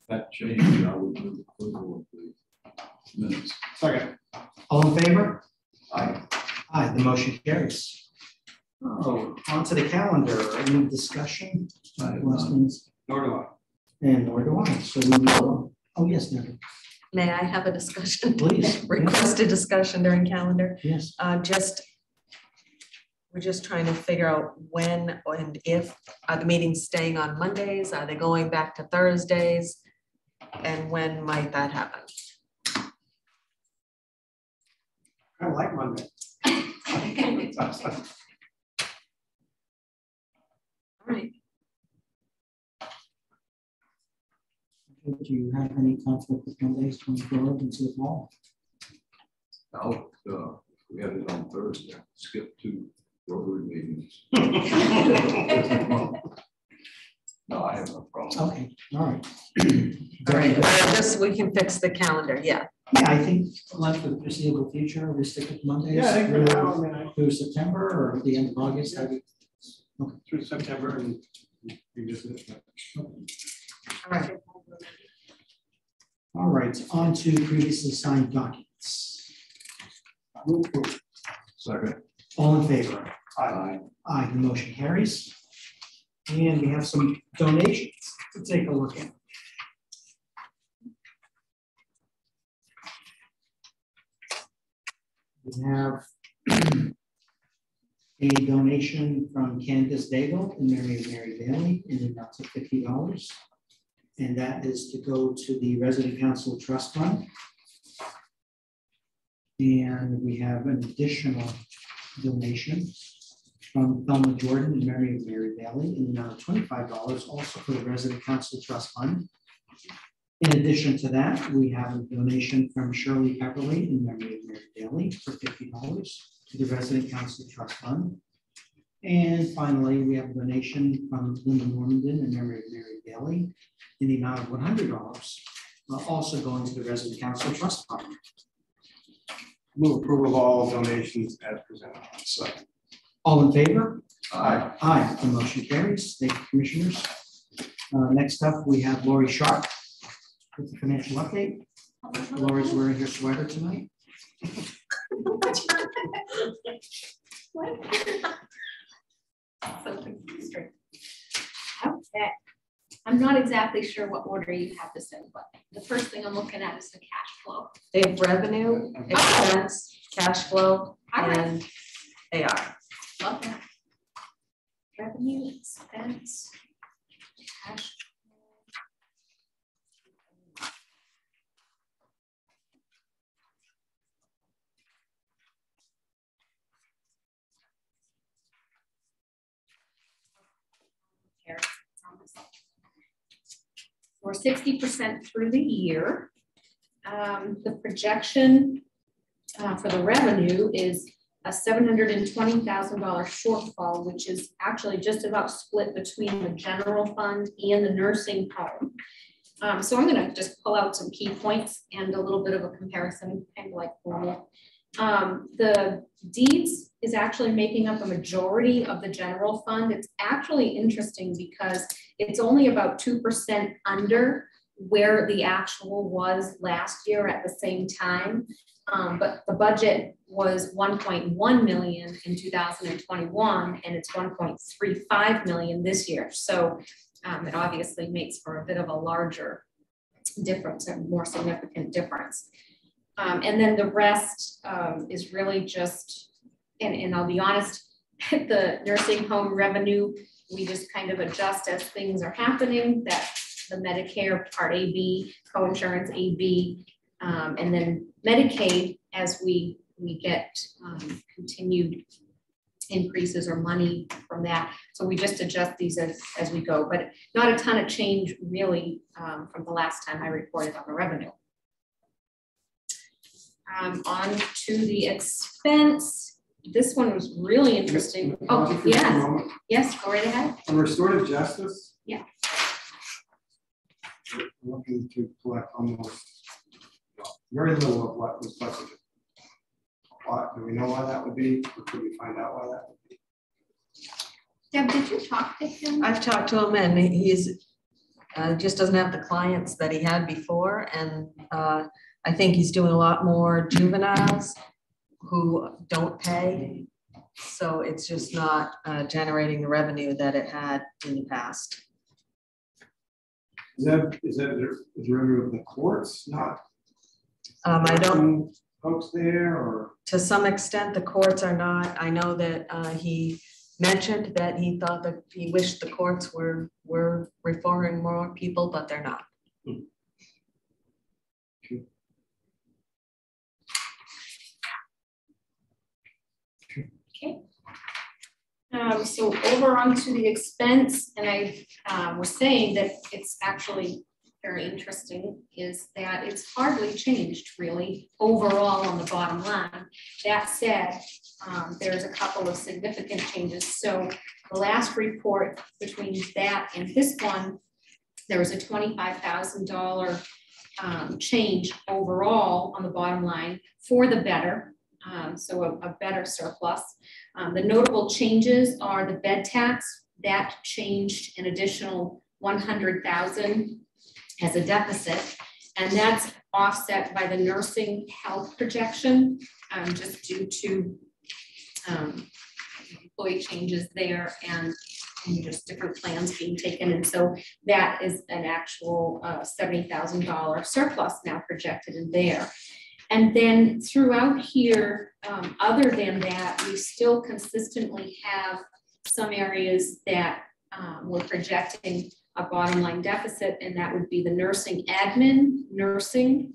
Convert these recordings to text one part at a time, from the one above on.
That change, I would move approval of the minutes. Second. All in favor? Aye. Aye, the motion carries. Oh, onto the calendar. Any discussion? Last ones? Nor do I. And nor do I. So we will. Oh, yes, Debbie. May I have a discussion? Please. Request a discussion during calendar. Yes. We're just trying to figure out when and if are the meetings staying on Mondays? Are they going back to Thursdays? And when might that happen? I like Monday. All right. Do you have any conflict with Mondays going forward into the fall? Now, we had it on Thursday, skip 2 Rotary meetings. No, I have no problem. Okay, all right. All right, just we can fix the calendar, yeah. Yeah, I think like for the foreseeable future, we stick with Mondays. Yeah, I think for now, I mean, through September or the end of August. Okay. Through September and revisit it. All right. All right, on to previously signed documents. Move approval. Second. All in favor? Aye. Aye, the motion carries. And we have some donations to take a look at. We have a donation from Candace Daigle and Mary Bailey in the amount of $50. And that is to go to the Resident Council Trust Fund. And we have an additional donation from Thelma Jordan and Mary Bailey in the amount of $25, also for the Resident Council Trust Fund. In addition to that, we have a donation from Shirley Pepperly and Mary Bailey for $50 to the Resident Council Trust Fund. And finally, we have a donation from Linda Normandin and Mary Bailey in the amount of $100, also going to the Resident Council Trust Fund. Move approval of all donations as presented. Second. All in favor? Aye. Aye, the motion carries. Thank you, commissioners. Next up, we have Lori Sharp with the financial update. Lori's wearing her sweater tonight. Okay. I'm not exactly sure what order you have this in, but the first thing I'm looking at is the cash flow. They have revenue, expense, cash flow, and AR. Love that. Revenue, expense, cash. We're 60% through the year. The projection for the revenue is a $720,000 shortfall, which is actually just about split between the general fund and the nursing home. So I'm going to just pull out some key points and a little bit of a comparison, kind of like normal. The deeds is actually making up a majority of the general fund. It's actually interesting because it's only about 2% under where the actual was last year at the same time. But the budget was 1.1 million in 2021, and it's 1.35 million this year. So it obviously makes for a bit of a larger difference, a more significant difference. And then the rest is really just, and I'll be honest, the nursing home revenue, we just kind of adjust as things are happening, that the Medicare Part AB, coinsurance AB, and then Medicaid as we get continued increases or money from that. So we just adjust these as we go, but not a ton of change really from the last time I reported on the revenue. On to the expense. This one was really interesting. Oh, yeah. Yes, go right ahead. On restorative justice. Yeah. We're looking to collect almost very little of what was budgeted. Why? Do we know why that would be? Or could we find out why that would be? Deb, did you talk to him? I've talked to him and he's just doesn't have the clients that he had before. And I think he's doing a lot more juveniles who don't pay. So it's just not generating the revenue that it had in the past. Is the revenue of the courts not? I don't, Folks there or? to some extent, the courts are not. I know that he mentioned that he thought that he wished the courts were referring more people, but they're not. Okay. So over onto the expense, and I was saying that it's actually very interesting, is that it's hardly changed really overall on the bottom line. That said, there's a couple of significant changes. So the last report between that and this one, there was a $25,000 change overall on the bottom line for the better. So a better surplus. The notable changes are the bed tax that changed an additional 100,000 as a deficit, and that's offset by the nursing health projection, just due to employee changes there and just different plans being taken. And so that is an actual $70,000 surplus now projected in there. And then throughout here, other than that, we still consistently have some areas that we're projecting a bottom line deficit, and that would be the nursing admin, nursing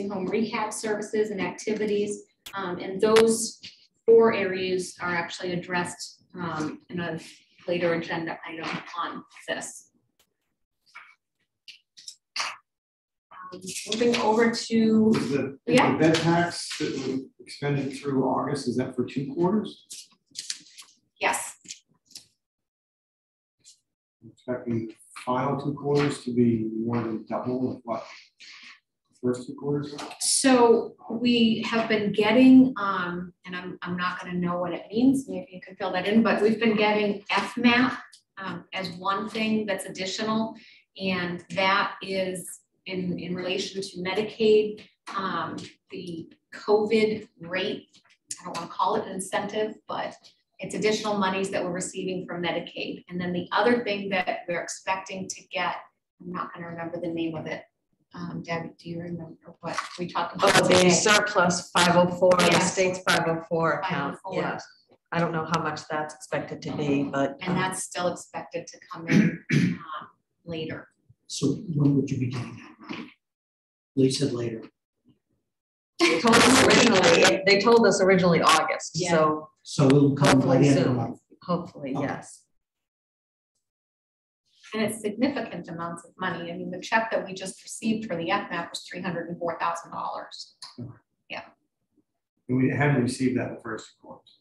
home rehab services and activities. And those 4 areas are actually addressed in a later agenda item on this. Moving over to the bed tax that we expended through August, is that for 2 quarters? Yes. I'm expecting the final 2 quarters to be more than double of what the first 2 quarters are. So we have been getting, and I'm not going to know what it means. Maybe you can fill that in, but we've been getting FMAP as one thing that's additional, and that is in relation to Medicaid, the COVID rate. I don't want to call it an incentive, but it's additional monies that we're receiving from Medicaid. And then the other thing that we're expecting to get, I'm not going to remember the name of it. Debbie, do you remember what we talked about? Oh, the surplus 504, the Yes. state's 504 account. 504. Yes. I don't know how much that's expected to be, but. And that's still expected to come in later. So when would you be getting that? Lee said later. They told us originally August, Yeah. So it'll come by the end of the Hopefully month. hopefully, Okay. yes. And it's significant amounts of money. I mean, the check that we just received for the FMAP was $304,000. And we hadn't received that in the first 2 quarters.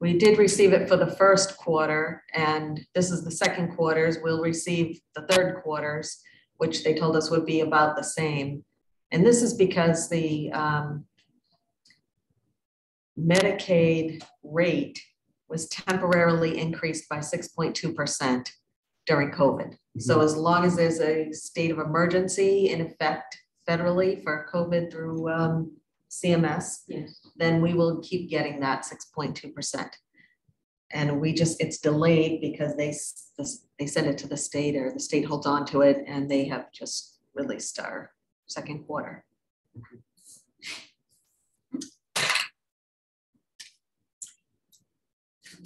We did receive it for the first quarter, and this is the second quarters. We'll receive the third quarters, which they told us would be about the same. And this is because the Medicaid rate was temporarily increased by 6.2% during COVID. So as long as there's a state of emergency in effect federally for COVID through CMS, Yes. then we will keep getting that 6.2%. And it's delayed because they send it to the state, or the state holds on to it, and they have just released our second quarter.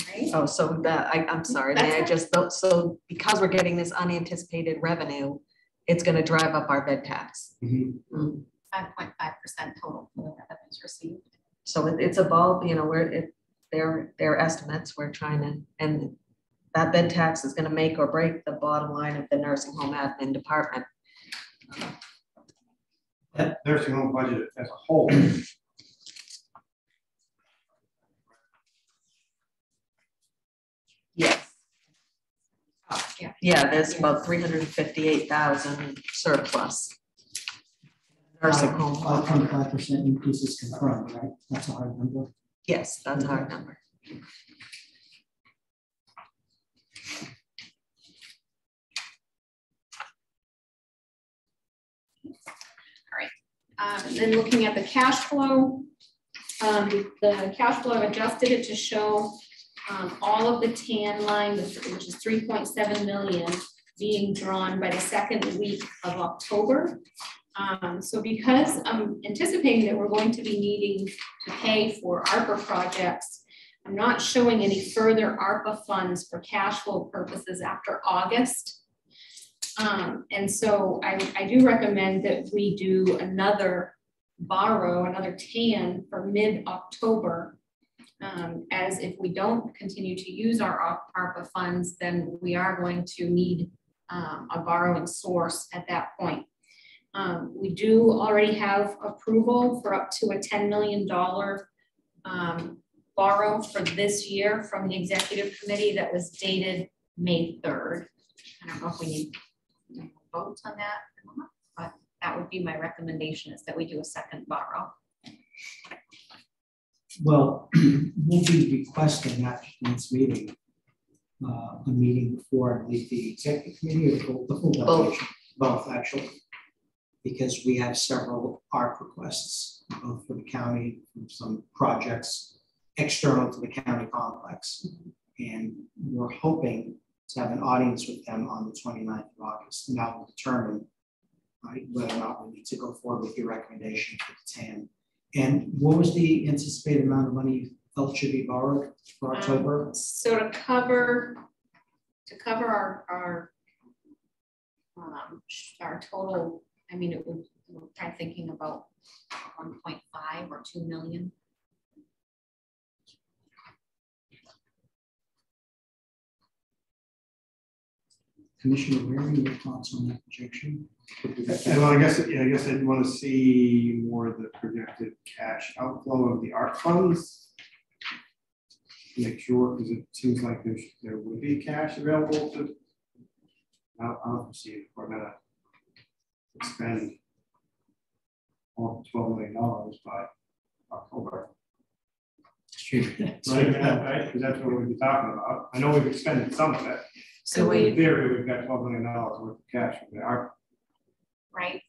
Right. Oh, so I'm sorry, may I just, so because we're getting this unanticipated revenue, it's gonna drive up our bed tax. 5.5% total for the revenues received. So it's a bulk, their estimates, we're trying to, and that bed tax is gonna make or break the bottom line of the nursing home admin department. Nursing home budget as a whole. Yes. Yeah. Yeah, there's about 358,000 surplus. Nursing home. 5.5% increase is confirmed, right? That's a hard number. Yes, that's a hard number. All right, and then looking at the cash flow, the cash flow, I've adjusted it to show all of the TAN line, which is 3.7 million, being drawn by the second week of October. So because I'm anticipating that we're going to be needing to pay for ARPA projects, I'm not showing any further ARPA funds for cash flow purposes after August. And so I do recommend that we do another TAN for mid-October, as if we don't continue to use our ARPA funds, then we are going to need a borrowing source at that point. We do already have approval for up to a $10 million borrow for this year from the executive committee that was dated May 3rd. I don't know if we need votes on that, but that would be my recommendation, is that we do a second borrow. Well, we'll be requesting at next meeting, a meeting before, I believe, the executive committee or the full delegation, both actually, because we have several ARP requests, both for the county, from some projects external to the county complex. And we're hoping to have an audience with them on the 29th of August. And that will determine whether or not we need to go forward with your recommendation for the TAN. And what was the anticipated amount of money you felt should be borrowed for October? So to cover our total, I mean, we're kind of thinking about 1.5 or 2 million. Commissioner Waring, your thoughts on that projection? Well, I guess I'd want to see more of the projected cash outflow of the ARP funds. Make sure, because it seems like there would be cash available to. I don't see if we're gonna expend all $12 million by October. Right, because that's what we'd be talking about. I know we've expended some of it. So in theory, we've got $12 million worth of cash from the ARP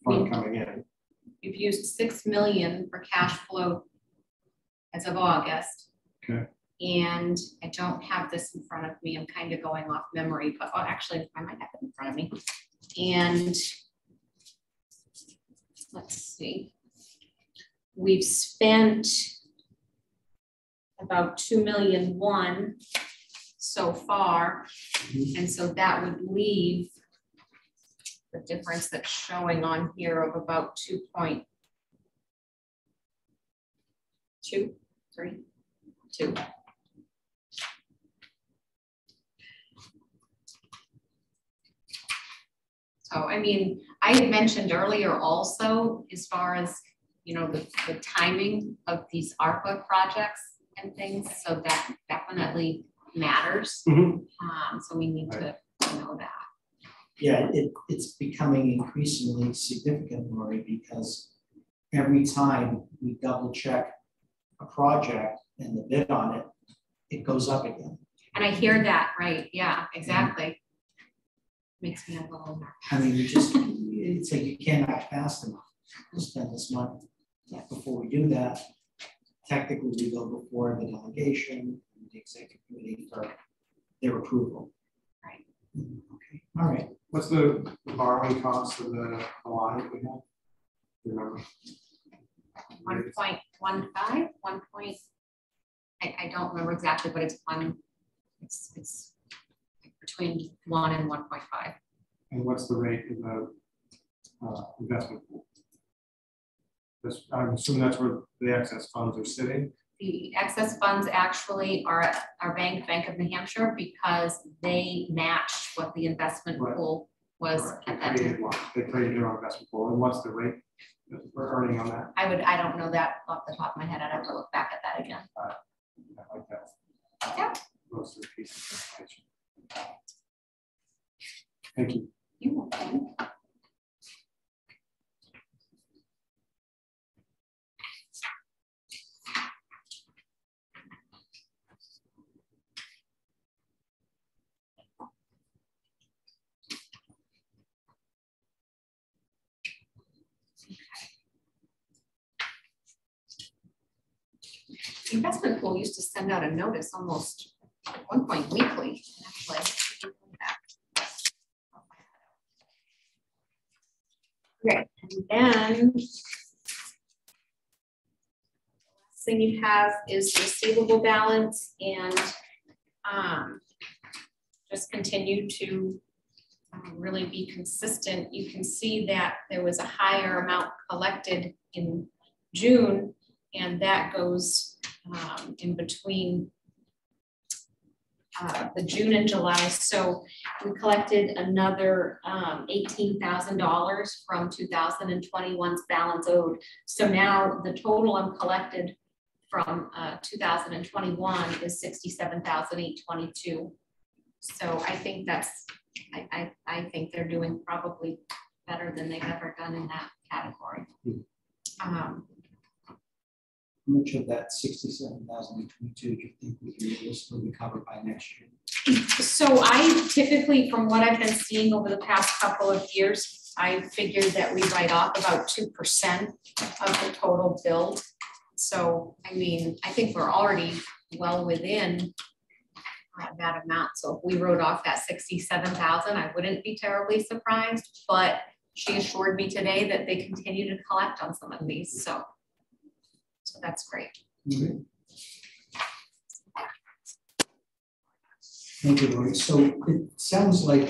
fund coming in. We've used $6 million for cash flow as of August. Okay. And I don't have this in front of me. I'm kind of going off memory, but actually I might have it in front of me. And let's see. We've spent about $2.1 million so far. And so that would leave the difference that's showing on here of about 2.2. So, I mean, I had mentioned earlier also, as far as, you know, the timing of these ARPA projects and things, so that definitely matters. So we need to know that. Yeah, it's becoming increasingly significant, Lori, because every time we double check a project and the bid on it, it goes up again. And I hear that, right? Yeah, exactly. Makes me a little nervous. I mean, it's like you can't act fast enough to spend this money. Before we do that, technically we go before the delegation and the executive committee for their approval. Right. Okay. All right. What's the borrowing cost of the line that we have? Do you remember? 1.15, 1 point. I don't remember exactly, but it's it's between 1 and 1.5. And what's the rate of the investment pool? I'm assuming that's where the excess funds are sitting. The excess funds actually are at our Bank of New Hampshire, because they matched what the investment pool was at that time. They created their own investment pool. And what's the rate that we're earning on that? I don't know that off the top of my head. I'd have to look back at that again. I like that. Yeah. Most of the pieces of information. Thank you. You're welcome. investment pool used to send out a notice almost at one point weekly, actually. Okay, and then the last thing you have is the receivable balance, and just continue to really be consistent. You can see that there was a higher amount collected in June, and that goes in between the June and July. So we collected another $18,000 from 2021's balance owed. So now the total uncollected from 2021 is $67,822. So I think that's, I think they're doing probably better than they've ever done in that category. How much of that 67,022 do you think would realistically be covered by next year? So I typically, from what I've been seeing over the past couple of years, I figured that we write off about 2% of the total build. So, I mean, I think we're already well within that amount. So if we wrote off that 67,000, I wouldn't be terribly surprised, but she assured me today that they continue to collect on some of these. So that's great. Okay. Thank you, Lori. So it sounds like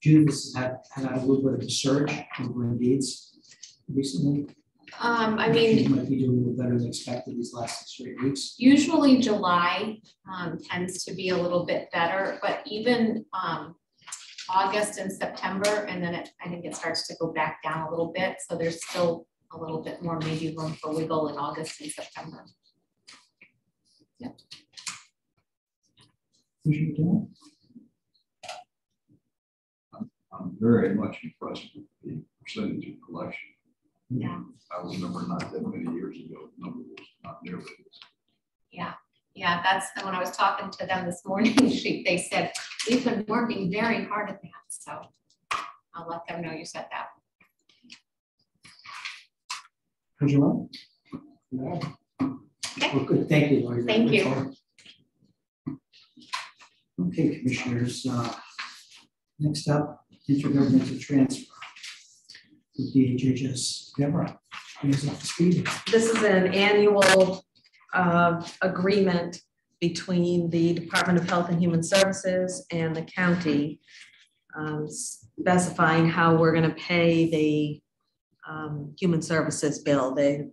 Judith has had a little bit of a surge over Indeeds recently. I mean, she might be doing a little better than expected these last 6 or 8 weeks. Usually July tends to be a little bit better, but even August and September, and then I think it starts to go back down a little bit. So there's still a little bit more maybe room for wiggle in August and September. Yep. I'm very much impressed with the percentage of collection. Yeah. I remember not that many years ago, the number was not nearly this. Yeah. Yeah, that's when I was talking to them this morning, they said, we've been working very hard at that. So I'll let them know you said that. No. Okay. Well, good. Thank you, Lori. Thank you. Okay, commissioners. Next up, intergovernmental transfer with DHHS. Deborah, bring us up to speed. This is an annual agreement between the Department of Health and Human Services and the county, specifying how we're going to pay the human services bill, the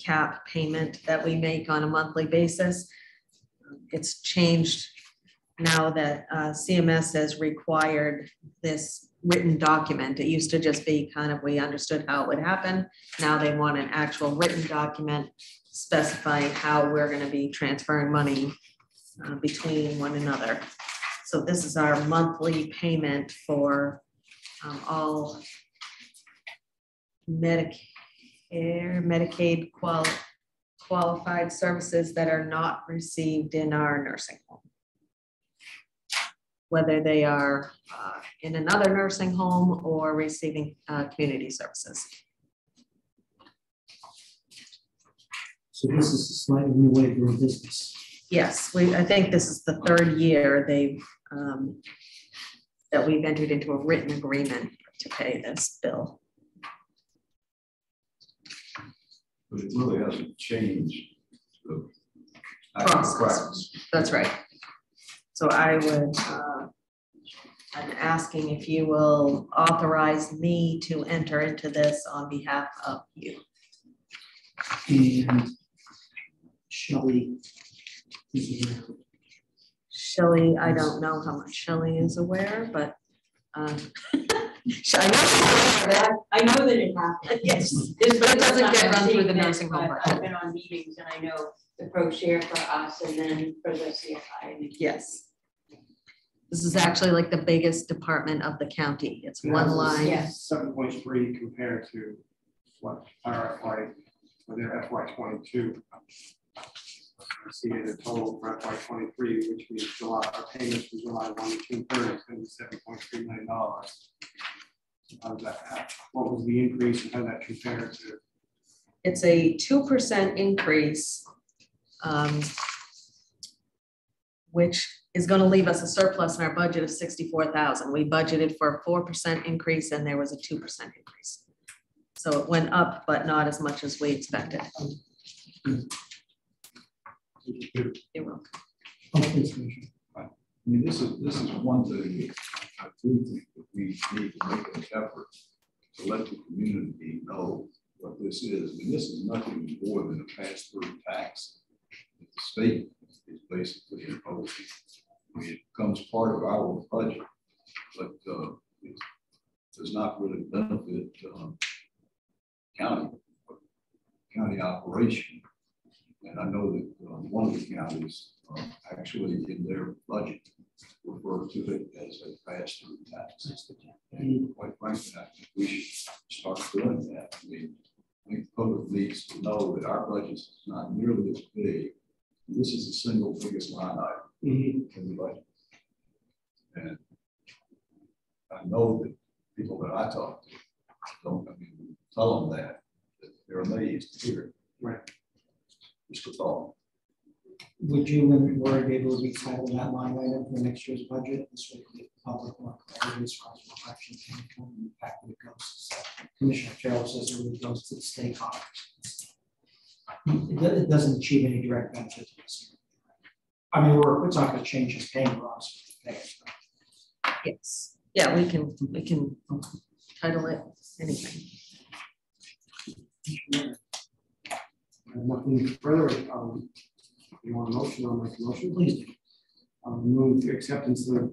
cap payment that we make on a monthly basis. It's changed now that CMS has required this written document. It used to just be kind of, we understood how it would happen. Now they want an actual written document specifying how we're going to be transferring money between one another. So this is our monthly payment for all Medicare, Medicaid qualified services that are not received in our nursing home. Whether they are in another nursing home or receiving community services. So this is a slightly new way of doing business. Yes, I think this is the third year that we've entered into a written agreement to pay this bill. But it really hasn't changed the Process. That's right. So I would, I'm asking if you will authorize me to enter into this on behalf of you. And Shelley is aware. Shelley, I don't know how much Shelley is aware, but I know that it happened. Yes, This but it doesn't get run through the statement, nursing home but budget. I've been on meetings and I know the pro share for us and then for the CFI. Yes. This is actually like the biggest department of the county. It's one line. Yes. 7.3 compared to what our FY, or their FY22. I see the total for FY23, which means July, our payments from July 1 to June 30 is going to be $7.3 million. How does that happen? What was the increase and how that compared to? it's a 2% increase, which is going to leave us a surplus in our budget of 64,000. We budgeted for a 4% increase and there was a 2% increase. So it went up, but not as much as we expected. You're welcome. I mean, this is one thing I do think that we need to make an effort to let the community know what this is. I mean, this is nothing more than a pass-through tax that the state is basically imposing. I mean, it becomes part of our budget, but it does not really benefit county operation. And I know that one of the counties actually in their budget refer to it as a pass-through tax. And quite frankly, I think we should start doing that. I mean, I think the public needs to know that our budget is not nearly as big. This is the single biggest line item in the budget. And I know that people that I talk to don't, I mean, tell them that they're amazed to hear it. Right. Just a thought. Would you, when we're able to retitle that line item for next year's budget, this would give the public more clarity as far as what action can come and the fact that it goes. Commissioner Farrell says it really goes to the state Congress. It doesn't achieve any direct benefit to us. I mean, it's not going to change his paying for us. Yes. Yeah, we can title it anything. Nothing further. You want a motion? I'll make a motion. Please do. Move the acceptance of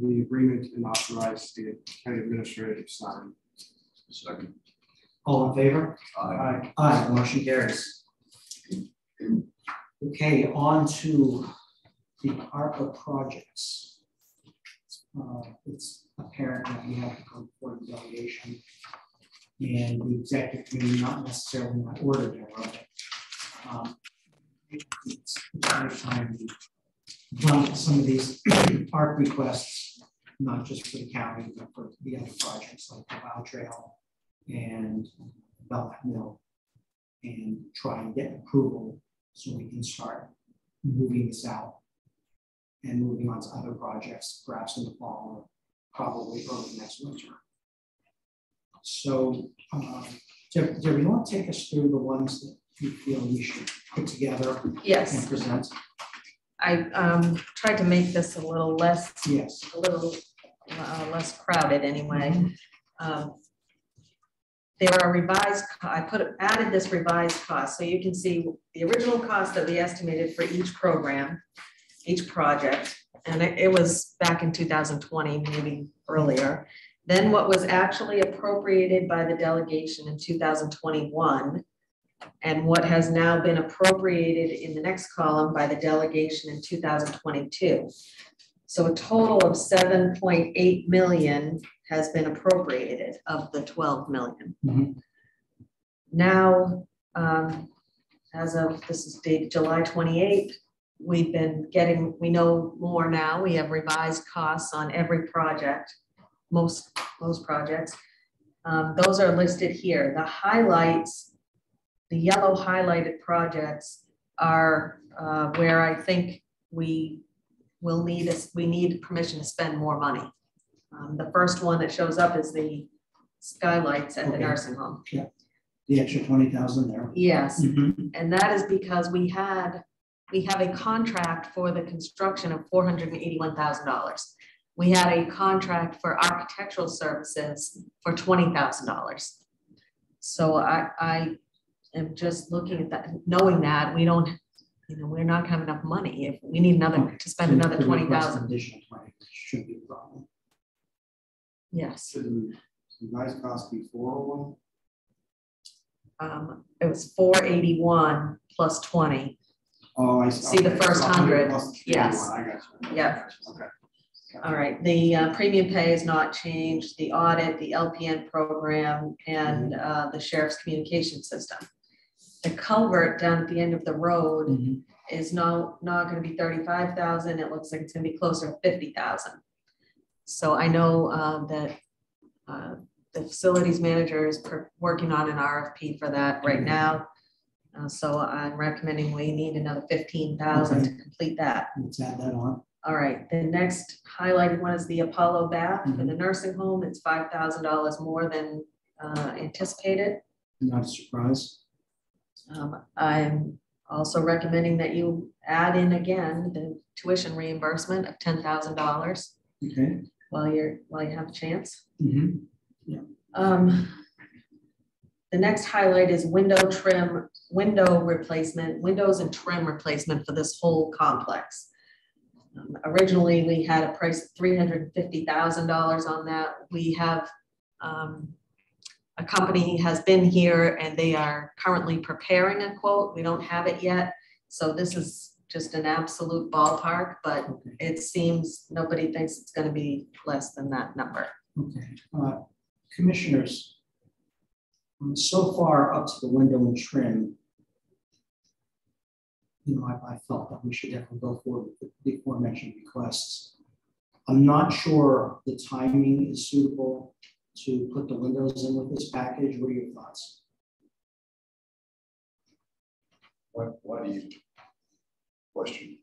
the agreement and authorize the county administrator to sign. Second. All in favor? Aye. Aye, the motion carries. Okay, on to the ARPA projects. It's apparent that we have to come before the delegation and the executive committee, not necessarily in that order there, right? It's time to run some of these ARP requests, not just for the county, but for the other projects like the Bow Trail and Belknap Mill, and try and get approval so we can start moving this out and moving on to other projects, perhaps in the fall or probably early next winter. So, Debbie, you want to take us through the ones that you feel we should put together Yes. and present? I tried to make this a little less, Yes. a little less crowded anyway. There are revised, added this revised cost. So you can see the original cost that we estimated for each program, each project, and it was back in 2020, maybe earlier. Then what was actually appropriated by the delegation in 2021, and what has now been appropriated in the next column by the delegation in 2022. So a total of 7.8 million has been appropriated of the 12 million. Mm-hmm. Now, as of, this is dated July 28th, we've been getting, we know more now. We have revised costs on every project, most projects. Those are listed here. The highlights, the yellow highlighted projects are where I think we need permission to spend more money. The first one that shows up is the skylights at the nursing home. Yeah, the extra 20,000 there. Yes, Mm-hmm. and that is because we have a contract for the construction of $481,000. We had a contract for architectural services for $20,000. So I am just looking at that, knowing that we don't, we're not having enough money. If we need to spend another 20,000. Additional 20, which should be a problem. Yes. Should the revised cost be 401? It was 481 plus 20. Oh, I See the first 100. Yes. I got you. Yeah. Okay. All right, the premium pay has not changed, the audit, the LPN program, and the sheriff's communication system. The culvert down at the end of the road is not going to be 35,000. It looks like it's going to be closer to 50,000. So I know that the facilities manager is working on an RFP for that right now. So I'm recommending we need another 15,000 to complete that. Let's add that on. All right, the next highlighted one is the Apollo bath for the nursing home. It's $5,000 more than anticipated. Not a surprise. I'm also recommending that you add in again the tuition reimbursement of $10,000 Okay. while you have a chance. Mhm. The next highlight is windows and trim replacement for this whole complex. Originally, we had a price of $350,000 on that. We have a company has been here and they are currently preparing a quote. We don't have it yet. So this is just an absolute ballpark, but it seems nobody thinks it's going to be less than that number. Okay. Commissioners, so far up to the window and trim, I felt that we should definitely go forward with the aforementioned requests. I'm not sure the timing is suitable to put the windows in with this package. What are your thoughts? Why do you question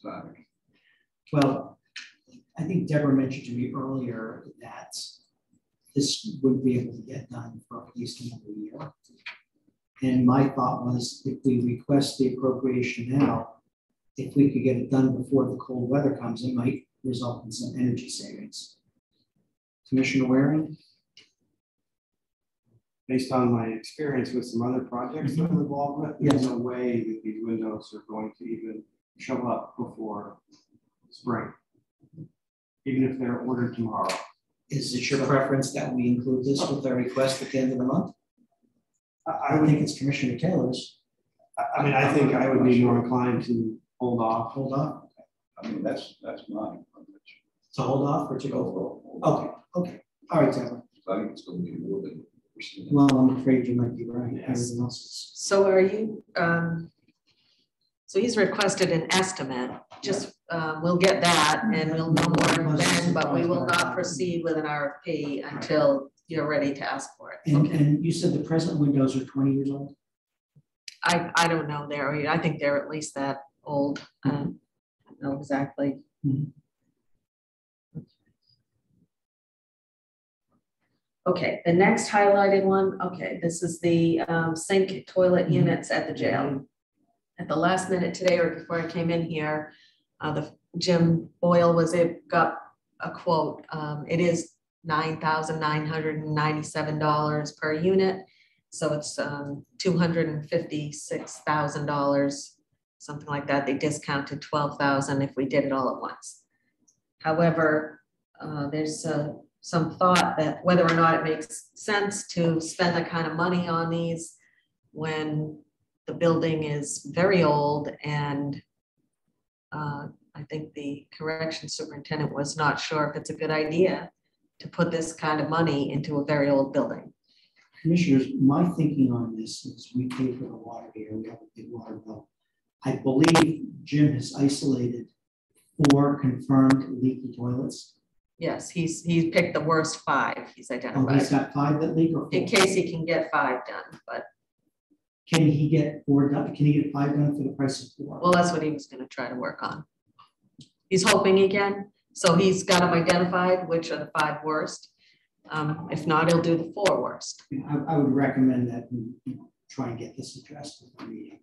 timing? Well, I think Deborah mentioned to me earlier that this would be able to get done for at least another year. And my thought was, if we request the appropriation now, if we could get it done before the cold weather comes, it might result in some energy savings. Commissioner Waring? Based on my experience with some other projects that I'm involved with, there's no way that these windows are going to even show up before spring, even if they're ordered tomorrow. Is it your preference that we include this with our request at the end of the month? I would think it's Commissioner Taylor's. I mean, I think I would be more inclined to hold off. Hold on. I mean, that's mine. To hold off or to go for? Okay, okay. All right, Deborah. I think it's going to be more than percent. Well, I'm afraid you might be right. Yes. Everything else is. So are you, so he's requested an estimate, just, we'll get that and we'll know more then, but we will not proceed with an RFP until you're ready to ask for it. And you said the present windows are 20 years old? I don't know there. I think they're at least that old. I don't know exactly. Okay, the next highlighted one. Okay, this is the sink toilet units at the jail. At the last minute today, or before I came in here, Jim Boyle got a quote. It is $9,997 per unit. So it's $256,000, something like that. They discounted $12,000 if we did it all at once. However, there's some thought that whether or not it makes sense to spend that kind of money on these when the building is very old, and I think the corrections superintendent was not sure if it's a good idea to put this kind of money into a very old building. Commissioners, my thinking on this is we pay for the water here. We have a big water bill. I believe Jim has isolated 4 confirmed leaky toilets. Yes, he's picked the worst 5 he's Oh, identified. he's got 5 that leak or 4? In case he can get 5 done, but Can he get 4 done? Can he get 5 done for the price of 4? well, that's what he was going to try to work on. He's hoping he can. So he's got them identified, which are the 5 worst. If not, he'll do the 4 worst. I would recommend that we try and get this addressed with the meeting.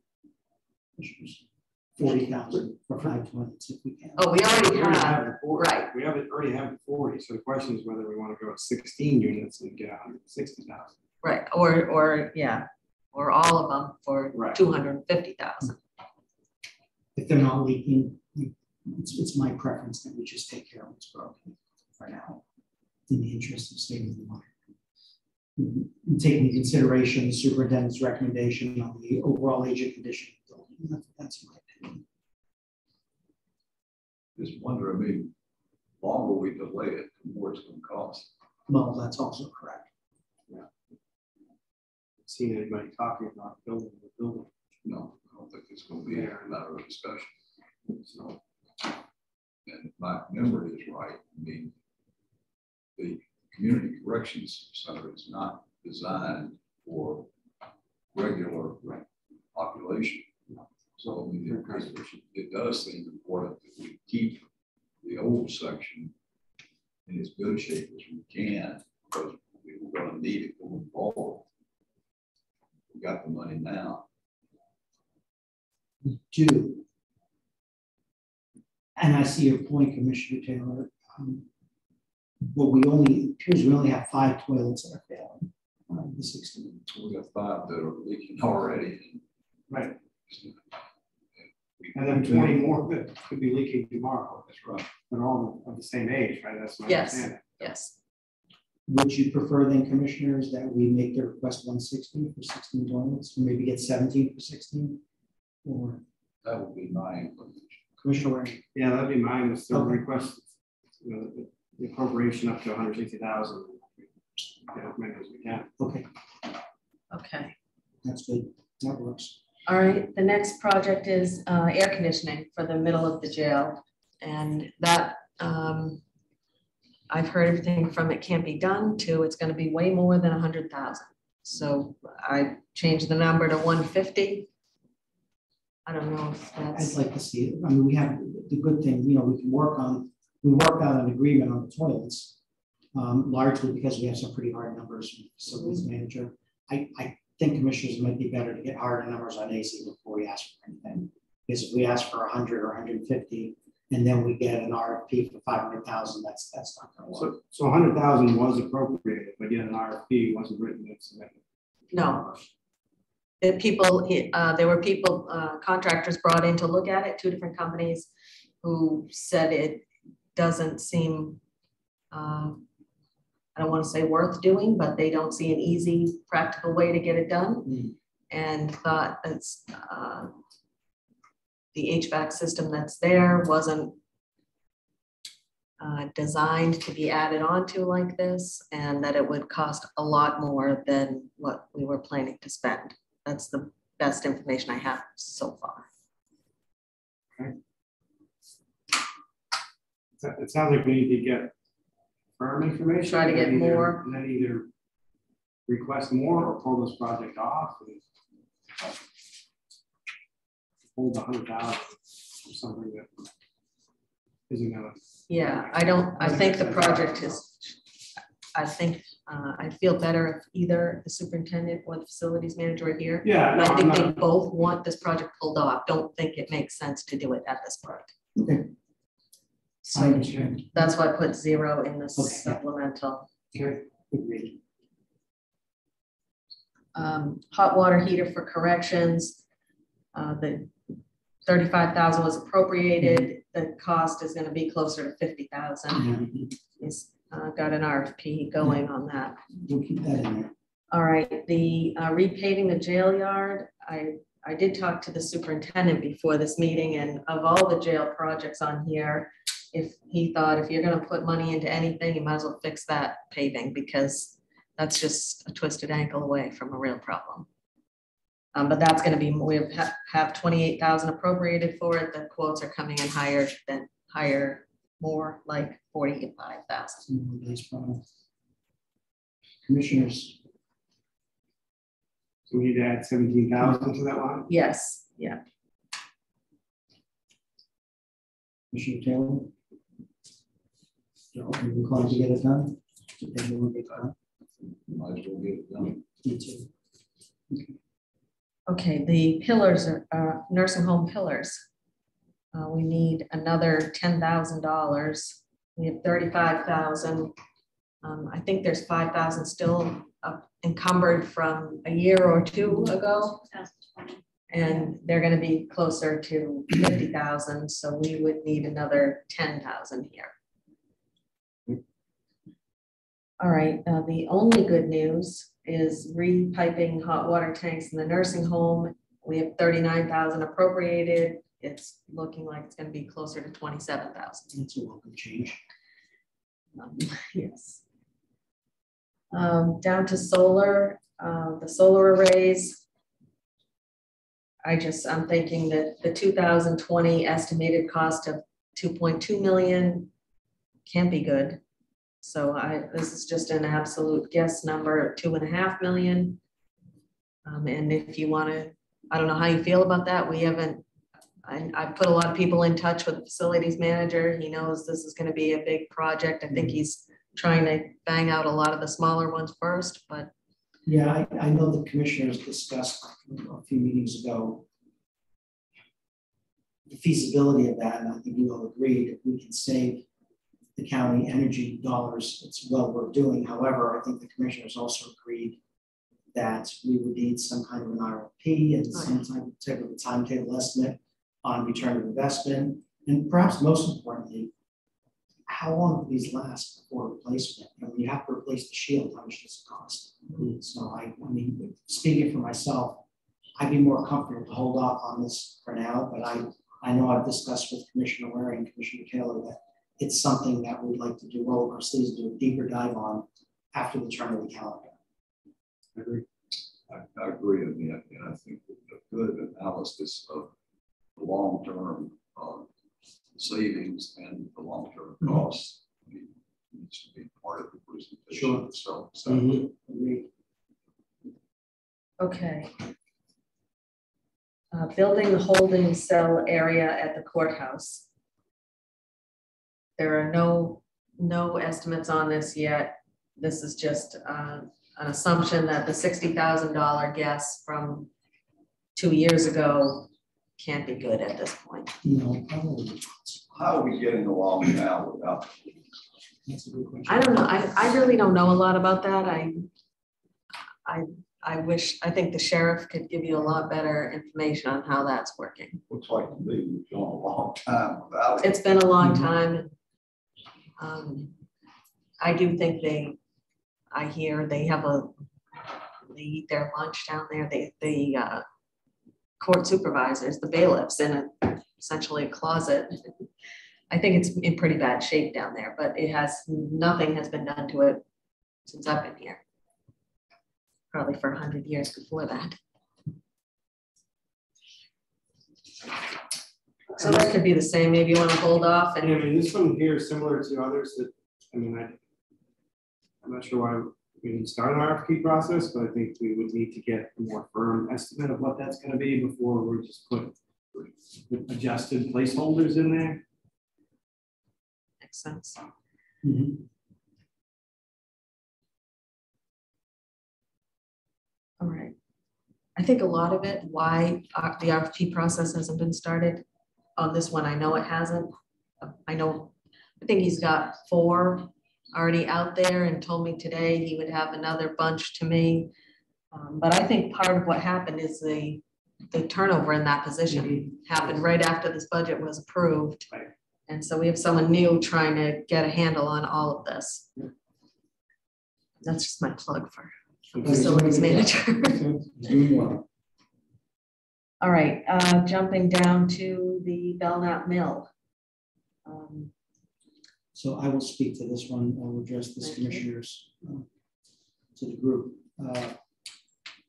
40,000 for 5 toilets if we can. Oh, we already have, the 40. right. We already have the 40. So the question is whether we want to go with 16 units and get 160,000. Right, or all of them for Right. 250,000. If they're not leaking, it's my preference that we just take care of what's broken for now, in the interest of saving the money. Taking into consideration the superintendent's recommendation on the overall age and condition of the building. That's my opinion. Just wonder, I mean, the longer we delay it, the more it's going to cost. Well, that's also correct. Seen anybody talking about building the building? No, I don't think it's going to be a matter of discussion. So, and if my memory is right, I mean, the community corrections center is not designed for regular population. So I mean, it does seem important that we keep the old section in as good a shape as we can, because we're going to need it going forward. We got the money now. We do. And I see your point, Commissioner Taylor. But we only have 5 toilets that are failing. The 16. We got 5 that are leaking already. Right. And then 20 more that could be leaking tomorrow. That's right. They're all of the same age, right? That's my Yes. understanding. Yes. Would you prefer then, commissioners, that we make the request 160 for 16 toilets, or maybe get 17 for 16? Or That would be my inclination. Commissioner Waring? Yeah, that'd be mine, is to Okay. request, you know, the appropriation up to 160,000. Get as many as we can. Okay, Okay. that's good. That works. All right, the next project is air conditioning for the middle of the jail. And that, I've heard everything from it can't be done to it's gonna be way more than 100,000. So I changed the number to 150. I don't know if I'd that's, like to see it. I mean, we have the good thing, you know, we worked out an agreement on the toilets, largely because we have some pretty hard numbers from the facilities manager. I think commissioners might be better to get harder numbers on AC before we ask for anything. Because if we ask for 100 or 150, and then we get an RFP for 500,000, that's not gonna work. So 100,000 was appropriated, but yet an RFP wasn't written and submitted. no. The people, there were people, contractors brought in to look at it, 2 different companies who said it doesn't seem, I don't want to say worth doing, but they don't see an easy, practical way to get it done. And thought it's the HVAC system that's there wasn't designed to be added onto like this, and that it would cost a lot more than what we were planning to spend. That's the best information I have so far. It sounds like we need to get firm information. Try to get and either- more. And then either request more or pull this project off. And hold 100,000 or something that isn't gonna. Yeah, I think the project is, I feel better if either the superintendent or the facilities manager are here. Yeah. no, I I'm think they not- both want this project pulled off. Don't think it makes sense to do it at this point. Okay. I So understand. that's why I put 0 in the Okay. supplemental. Okay, agreed. Hot water heater for corrections. The 35,000 was appropriated. The cost is gonna be closer to 50,000. He's got an RFP going on that. We'll keep that in there. All right, the repaving the jail yard, I did talk to the superintendent before this meeting, and of all the jail projects on here, if he thought if you're gonna put money into anything, you might as well fix that paving, because that's just a twisted ankle away from a real problem. But that's gonna be, we have 28,000 appropriated for it. The quotes are coming in higher, more like 45,000. Nice problem. Commissioners, So we need to add 17,000 to that line. Yes, yeah. Commissioner Taylor? You're inclined to get it done? Then we'll get it done. Might as well get it done. Me too. Okay, the pillars are nursing home pillars. We need another $10,000. We have 35,000. I think there's 5,000 still encumbered from a year or 2 ago. 2020. And they're gonna be closer to 50,000, so we would need another 10,000 here. All right, the only good news is repiping hot water tanks in the nursing home. We have 39,000 appropriated. It's looking like it's gonna be closer to 27,000. That's a welcome change. Yes. Down to solar, the solar arrays. I'm thinking that the 2020 estimated cost of 2.2 million can't be good. So this is just an absolute guess number, 2.5 million. And if you want to, I don't know how you feel about that. We haven't, I've put a lot of people in touch with the facilities manager. He knows this is going to be a big project. I think he's trying to bang out a lot of the smaller ones first, but. Yeah, I know the commissioners discussed a few meetings ago the feasibility of that, and I think we all agreed if we can save the county energy dollars, it's well worth doing. However, I think the commissioners also agreed that we would need some kind of an RFP and some type of a timetable estimate on return of investment, and perhaps most importantly, how long do these last before replacement? And when you have to replace the shield, how much does it cost? So I mean, speaking for myself, I'd be more comfortable to hold off on this for now, but I know I've discussed with Commissioner Waring and Commissioner Taylor that it's something that we'd like to do roll up our sleeves and do a deeper dive on after the turn of the calendar. I agree. I agree, and I think a good analysis of the long-term savings and the long-term costs needs to be part of the presentation itself. So. Okay. Building the holding cell area at the courthouse. There are no estimates on this yet. This is just an assumption that the $60,000 guess from 2 years ago can't be good at this point. No, probably. How are we getting along now without? That's a good question. I don't know. I really don't know a lot about that. I think the sheriff could give you a lot better information on how that's working. Looks like to me we've gone a long time without it. It's been a long time. I do think I hear they eat their lunch down there. The court supervisors, the bailiffs, in essentially a closet. I think it's in pretty bad shape down there, but nothing has been done to it since I've been here. Probably for 100 years before that. So that could be the same. Maybe you want to hold off and. Yeah, I mean, this one here is similar to others that, I mean, I'm not sure why we didn't start an RFP process, but I think we would need to get a more firm estimate of what that's going to be before we just put adjusted placeholders in there. Makes sense. All right. I think a lot of it, why the RFP process hasn't been started on this one, I know it hasn't. I think he's got 4 already out there and told me today he would have another bunch to me. But I think part of what happened is the turnover in that position happened right after this budget was approved. Right. And so we have someone new trying to get a handle on all of this. That's just my plug for facilities manager. All right, jumping down to the Belknap Mill. So I will speak to this one. I will address this commissioners to the group.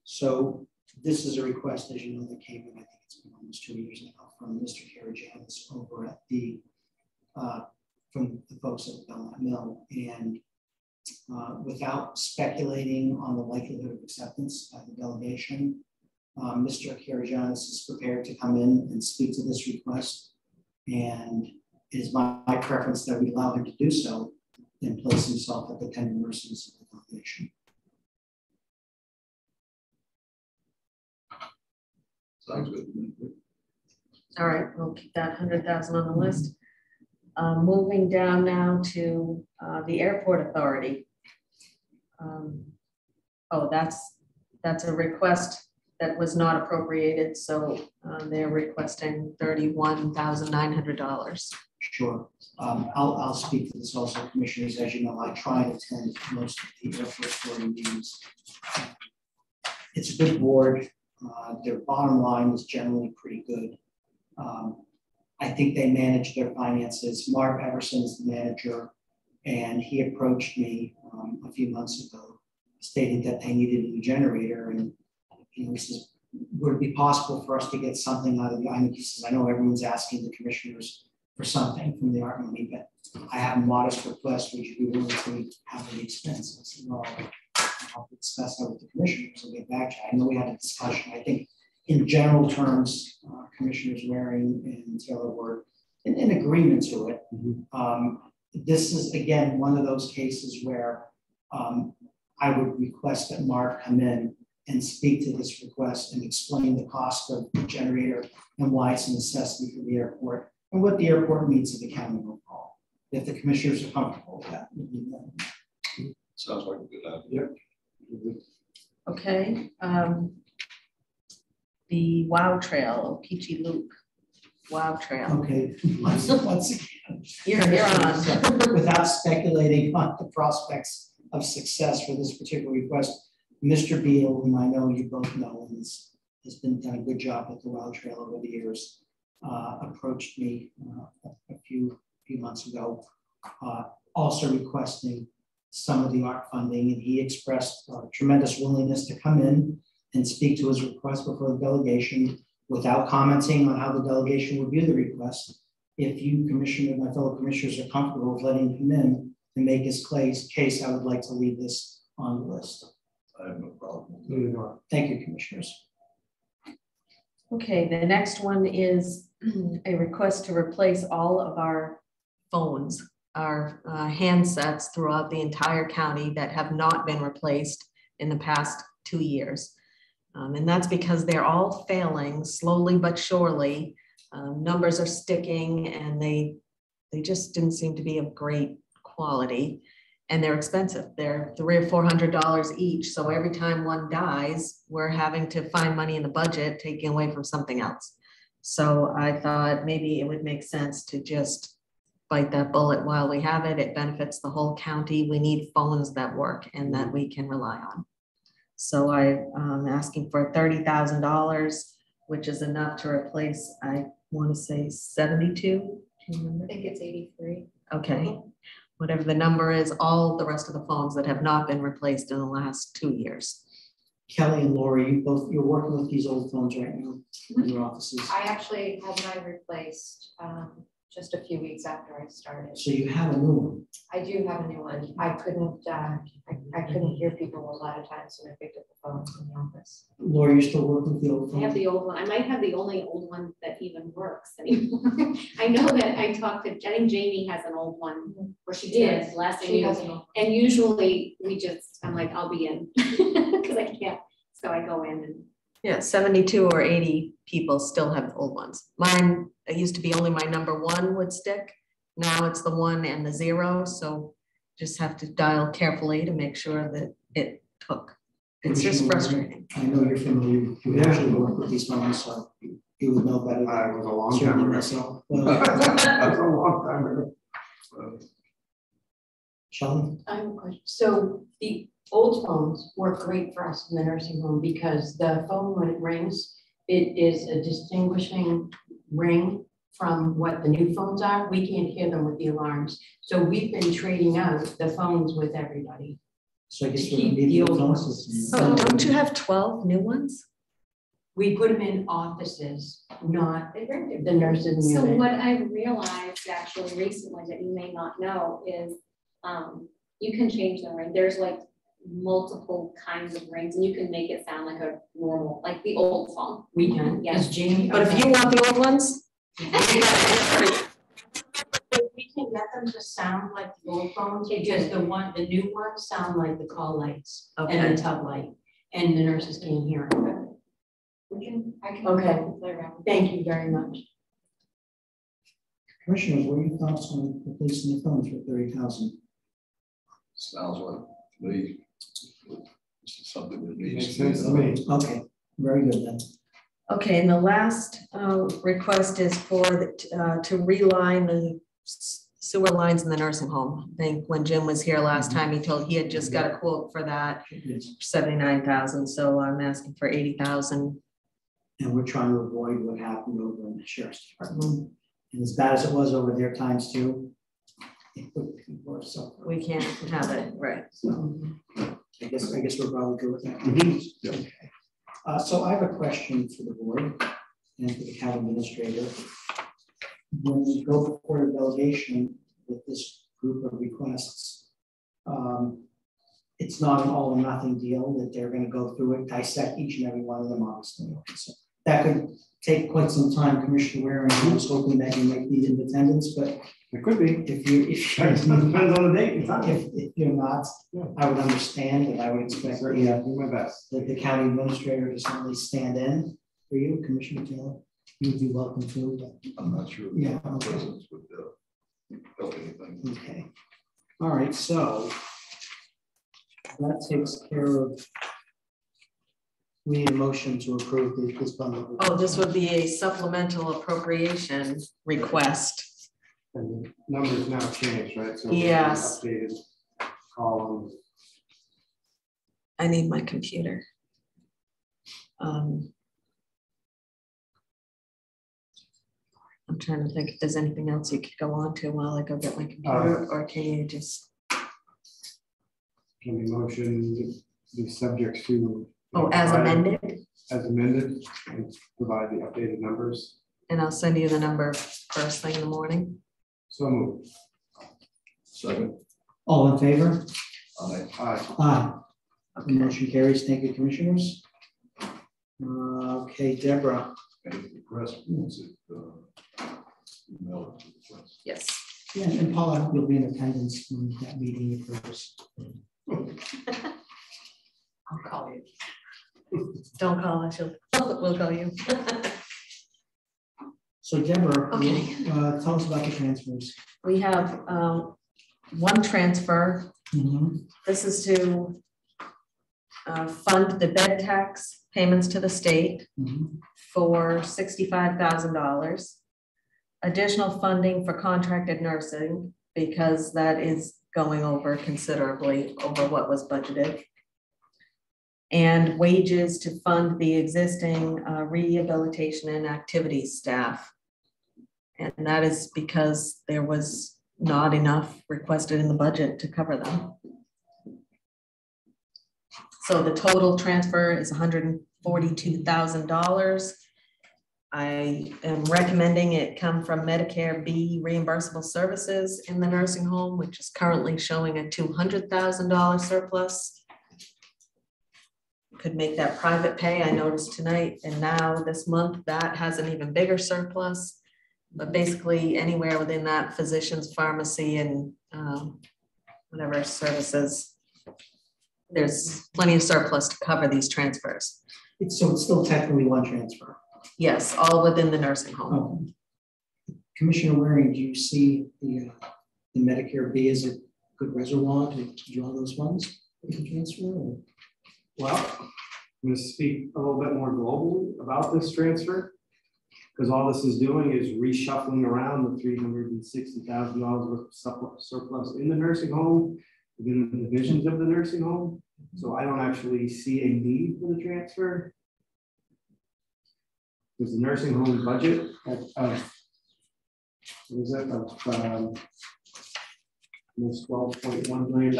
So this is a request, as you know, that came in, I think it's been almost 2 years now, from Mr. Karajanis over at from the folks at the Belknap Mill. And without speculating on the likelihood of acceptance by the delegation, Mr. Karajanis is prepared to come in and speak to this request. And it is my preference that we allow him to do so and place himself at the tender mercies of the delegation. Sounds good. All right, we'll keep that 100,000 on the list. Moving down now to the airport authority. That's a request that was not appropriated, so they're requesting $31,900. Sure. I'll speak to this also, commissioners. As you know, I try and attend most of the airport authority meetings. It's a good board. Their bottom line is generally pretty good. I think they manage their finances. Mark Everson is the manager, and he approached me a few months ago, stating that they needed a new generator, and he says, would it be possible for us to get something out of the, he says, I know everyone's asking the commissioners for something from the art money, but I have a modest request, would you be willing to have the expense? I said, well, I'll discuss that with the commissioners and get back to you. I know we had a discussion, I think in general terms, Commissioners Waring and Taylor were in agreement to it. This is, again, one of those cases where I would request that Mark come in and speak to this request and explain the cost of the generator and why it's a necessity for the airport and what the airport means to the county overall. If the commissioners are comfortable with that. Sounds like a good idea. Okay. The Wow Trail, Peachy Loop, Wow Trail. Okay, once again. You're on. Without speculating on the prospects of success for this particular request, Mr. Beal, whom I know you both know, and has been done a good job at the Wow Trail over the years, approached me a few months ago, also requesting some of the art funding, and he expressed tremendous willingness to come in and speak to his request before the delegation without commenting on how the delegation would view the request. If you, Commissioner, my fellow commissioners, are comfortable with letting him in and make his case, I would like to leave this on the list. I have no problem. Thank you, commissioners. Okay, the next one is a request to replace all of our phones, our handsets throughout the entire county that have not been replaced in the past 2 years. And that's because they're all failing slowly but surely. Numbers are sticking and they just didn't seem to be of great quality, and they're expensive. They're $300 or $400 each. So every time one dies, we're having to find money in the budget, taking away from something else. So I thought maybe it would make sense to just bite that bullet while we have it. It benefits the whole county. We need phones that work and that we can rely on. So I'm asking for $30,000, which is enough to replace, I want to say 72. I think it's 83. Okay, whatever the number is, all the rest of the phones that have not been replaced in the last 2 years. Kelly and Lori, you're working with these old phones right now in your offices. I actually had mine replaced just a few weeks after I started. So you have a new one. I do have a new one. I couldn't hear people a lot of times when I picked up the phone in the office. Lori, you still working with the old I phone? have the old one. I might have the only old one that even works anymore. I know that I talked to, I think Jamie has an old one, or she did last She has year. an old And usually I'm like, I'll be in because I can't. So I go in and. Yeah, 72 or 80 people still have the old ones. Mine, it used to be only my number 1 would stick. Now it's the 1 and the 0. So just have to dial carefully to make sure that it took. It's just frustrating. I know you're familiar, you actually work with these phones, so you would know better. It was a long time Certainly ago. myself. That's a long time ago. Sheldon? I have a question. So the old phones work great for us in the nursing home because the phone, when it rings, it is a distinguishing ring from what the new phones are. We can't hear them with the alarms. So we've been trading out the phones with everybody. So I guess To we keep need the the old phone ones. system. Oh, don't you have 12 new ones? We put them in offices, not They bring the nurses So unit. what I've realized actually recently that you may not know is you can change the ring. There's like multiple kinds of rings and you can make it sound like a normal, like the old phone. We can, Yes. because Jamie. But if you want the old ones, We can get them to sound like the old phones, because the new ones sound like the call lights okay. and the tub light, and the nurses can't hear them. I can Okay. play around. Thank you very much. Commissioners, what are your thoughts on replacing the phones for 30,000? Sounds like to me, this is something that needs Makes to be sense to done. me. Okay, very good then. Okay, and the last request is for to reline the sewer lines in the nursing home. I think when Jim was here last time, he had just got a quote for that, 79,000. So I'm asking for 80,000. And we're trying to avoid what happened over in the sheriff's department. And as bad as it was over their times too, it would be worse. So We can't have it, right? so I guess we're probably good with that. Yeah. Okay. So I have a question for the board and for the county administrator. when we go before the delegation with this group of requests, it's not an all or nothing deal that they're gonna go through it, dissect each and every one of them, obviously. So that could take quite some time, Commissioner Waring. I was hoping that you might be in attendance, but It could be. if you're Depends on the date and time. if you're not, Yeah. I would understand, and I would expect Certainly, do my best. the county administrator to certainly stand in for you, Commissioner Taylor. You'd be welcome to, but, I'm not sure. if Yeah, the okay. Presence would help anything. okay. All right, so that takes care of. We need a motion to approve this bundle. Oh, this would be a supplemental appropriation request. And the numbers now changed, right? So we have Yes. Updated column. I need my computer. I'm trying to think if there's anything else you could go on to while I go get my computer, or can you just, Can the motion be subject to? oh, as amended? As amended, and provide the updated numbers. And I'll send you the number first thing in the morning. So moved. Second, All in favor? aye. Aye. Aye. The motion carries. Thank you, commissioners. Okay, Deborah. And if the press wants it, email it to the press. Yes. Yeah, and Paula, I hope you'll be in attendance when that meeting occurs. I'll call you. Don't call us, we'll call you. So Deborah, Okay. tell us about the transfers. We have one transfer. Mhm. This is to fund the bed tax payments to the state Mhm. for $65,000. Additional funding for contracted nursing, because that is going over considerably over what was budgeted. And wages to fund the existing rehabilitation and activities staff. And that is because there was not enough requested in the budget to cover them. So the total transfer is $142,000. I am recommending it come from Medicare B reimbursable services in the nursing home, which is currently showing a $200,000 surplus. Could make that private pay, I noticed tonight, and now this month, that has an even bigger surplus. But basically, anywhere within that, physicians, pharmacy, and whatever services, there's plenty of surplus to cover these transfers. So it's still technically one transfer. Yes, all within the nursing home. Commissioner Waring, do you see the Medicare B as a good reservoir to draw those funds for the transfer? Or? Well, I'm going to speak a little bit more globally about this transfer, because all this is doing is reshuffling around the $360,000 worth of surplus in the nursing home, within the divisions of the nursing home. So I don't actually see a need for the transfer. Because the nursing home budget of what is it, of almost $12.1 million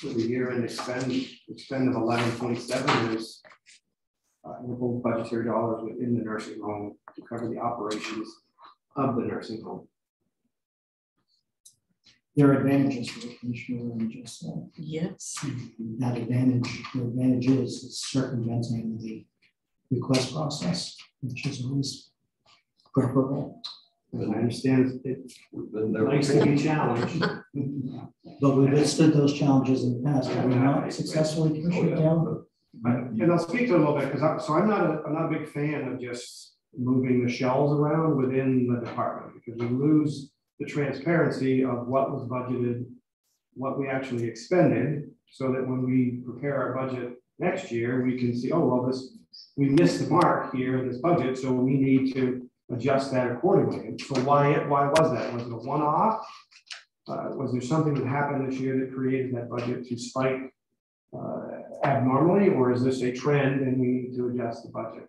for the year and expend of 11.7. There's ample budgetary dollars within the nursing home to cover the operations of the nursing home. There are advantages for the commissioner and just Yes. that advantage. The advantage is circumventing the request process, which is always preferable. And I understand it's We've been there. nice to be challenged. But we've withstood those challenges in the past. Have we not successfully, Oh, Commissioner yeah, Taylor? And I'll speak to it a little bit because I'm not a big fan of just moving the shells around within the department, because we lose the transparency of what was budgeted, what we actually expended, so that when we prepare our budget next year, we can see, oh, well, we missed the mark here in this budget, so we need to adjust that accordingly. So why was that? Was it a one-off? Was there something that happened this year that created that budget to spike abnormally, or is this a trend and we need to adjust the budget?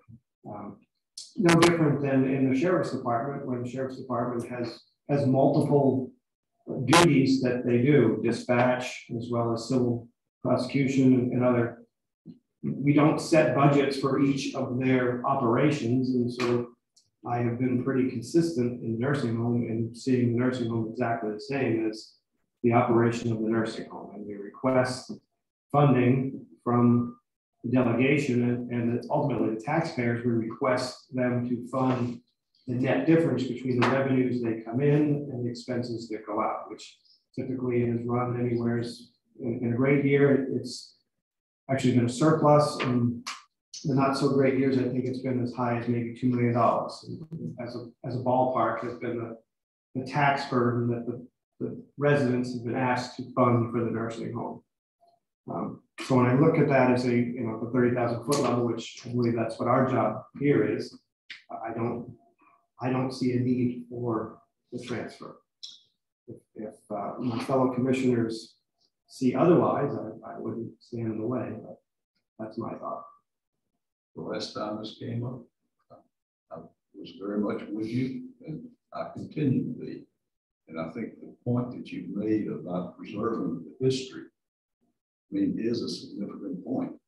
No different than in the sheriff's department, when the sheriff's department has multiple duties that they do, dispatch as well as civil prosecution and other. We don't set budgets for each of their operations, and so I have been pretty consistent in nursing home and seeing the nursing home exactly the same as the operation of the nursing home. And we request funding from the delegation and ultimately the taxpayers, we request them to fund the net difference between the revenues that come in and the expenses that go out, which typically is run anywhere in a great year. It's actually been a surplus. And the not so great years, I think it's been as high as maybe $2 million. As a ballpark, has been the tax burden that the residents have been asked to fund for the nursing home. So when I look at that as the 30,000 foot level, which I believe that's what our job here is, I don't see a need for the transfer. If my fellow commissioners see otherwise, I wouldn't stand in the way, but that's my thought. The last time this came up, I was very much with you, and I continue to be. And I think the point that you made about preserving the history, is a significant point.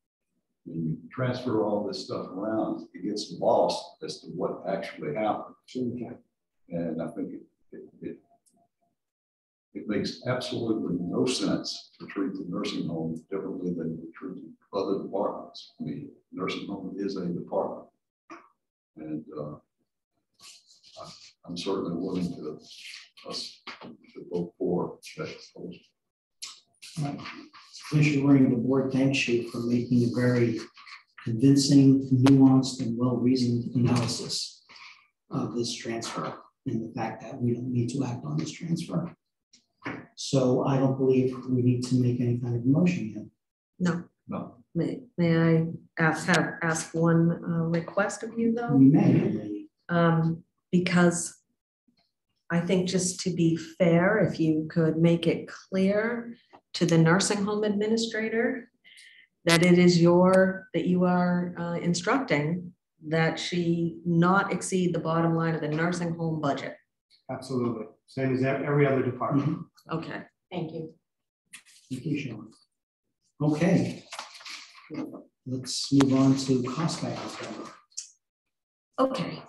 When you transfer all this stuff around, it gets lost as to what actually happened. And I think it makes absolutely no sense to treat the nursing home differently than we treat other departments. Nursing home is a department. And I'm certainly willing to vote for that proposal. Right. Commissioner Waring, the board thanks you for making a very convincing, nuanced, and well-reasoned analysis of this transfer and the fact that we don't need to act on this transfer. So I don't believe we need to make any kind of motion yet. No. No. May I ask one request of you though? We may. Because I think just to be fair, if you could make it clear to the nursing home administrator that it is that you are instructing that she not exceed the bottom line of the nursing home budget. Absolutely. Same as every other department. Okay. Thank you. Thank you, Sean. Okay. Let's move on to cost guidance. Okay.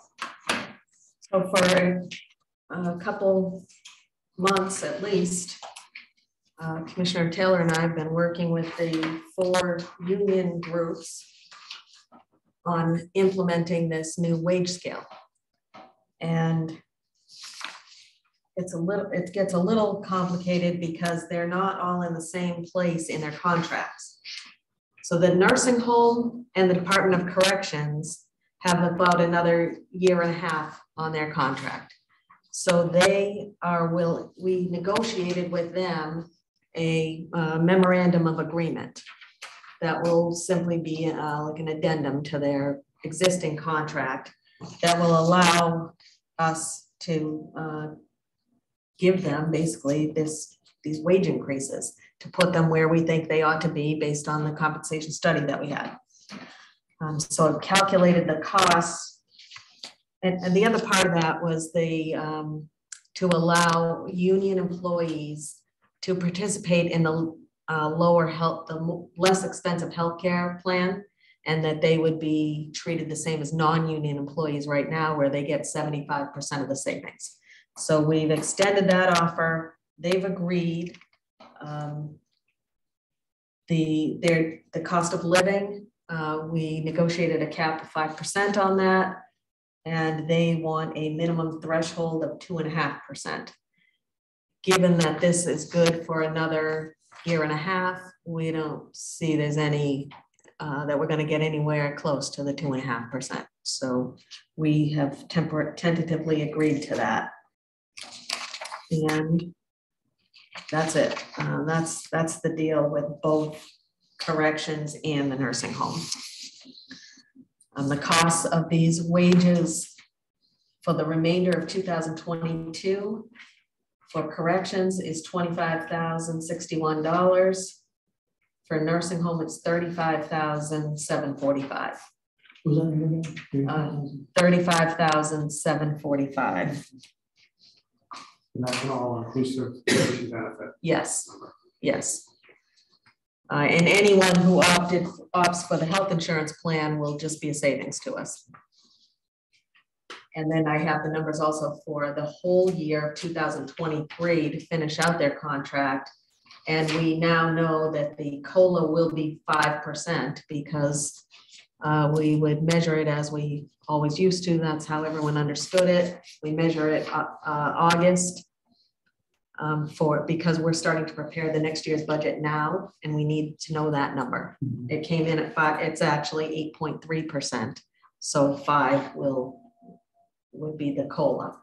So for a couple months at least, Commissioner Taylor and I have been working with the 4 union groups on implementing this new wage scale. And it gets a little complicated because they're not all in the same place in their contracts. So the nursing home and the Department of Corrections have about another 1.5 years on their contract. So we negotiated with them a memorandum of agreement that will simply be like an addendum to their existing contract that will allow us to give them basically these wage increases to put them where we think they ought to be based on the compensation study that we had. So I've calculated the costs, and the other part of that was to allow union employees to participate in the less expensive healthcare plan, and that they would be treated the same as non-union employees right now, where they get 75% of the savings. So we've extended that offer. They've agreed. The cost of living, we negotiated a cap of 5% on that, and they want a minimum threshold of 2.5%. Given that this is good for another 1.5 years, we don't see there's any that we're going to get anywhere close to the 2.5%. So we have tentatively agreed to that. And that's it. That's the deal with both corrections and the nursing home. The costs of these wages for the remainder of 2022 for corrections is $25,061. For nursing home, it's $35,745. Was that again? $35,745. And that's an all-inclusive benefit. Yes, yes. And anyone who opts for the health insurance plan will just be a savings to us. And then I have the numbers also for the whole year of 2023 to finish out their contract. And we now know that the COLA will be 5% because we would measure it as we always used to. That's how everyone understood it. We measure it August because we're starting to prepare the next year's budget now, and we need to know that number. It came in at 5. It's actually 8.3%. So 5 would be the COLA.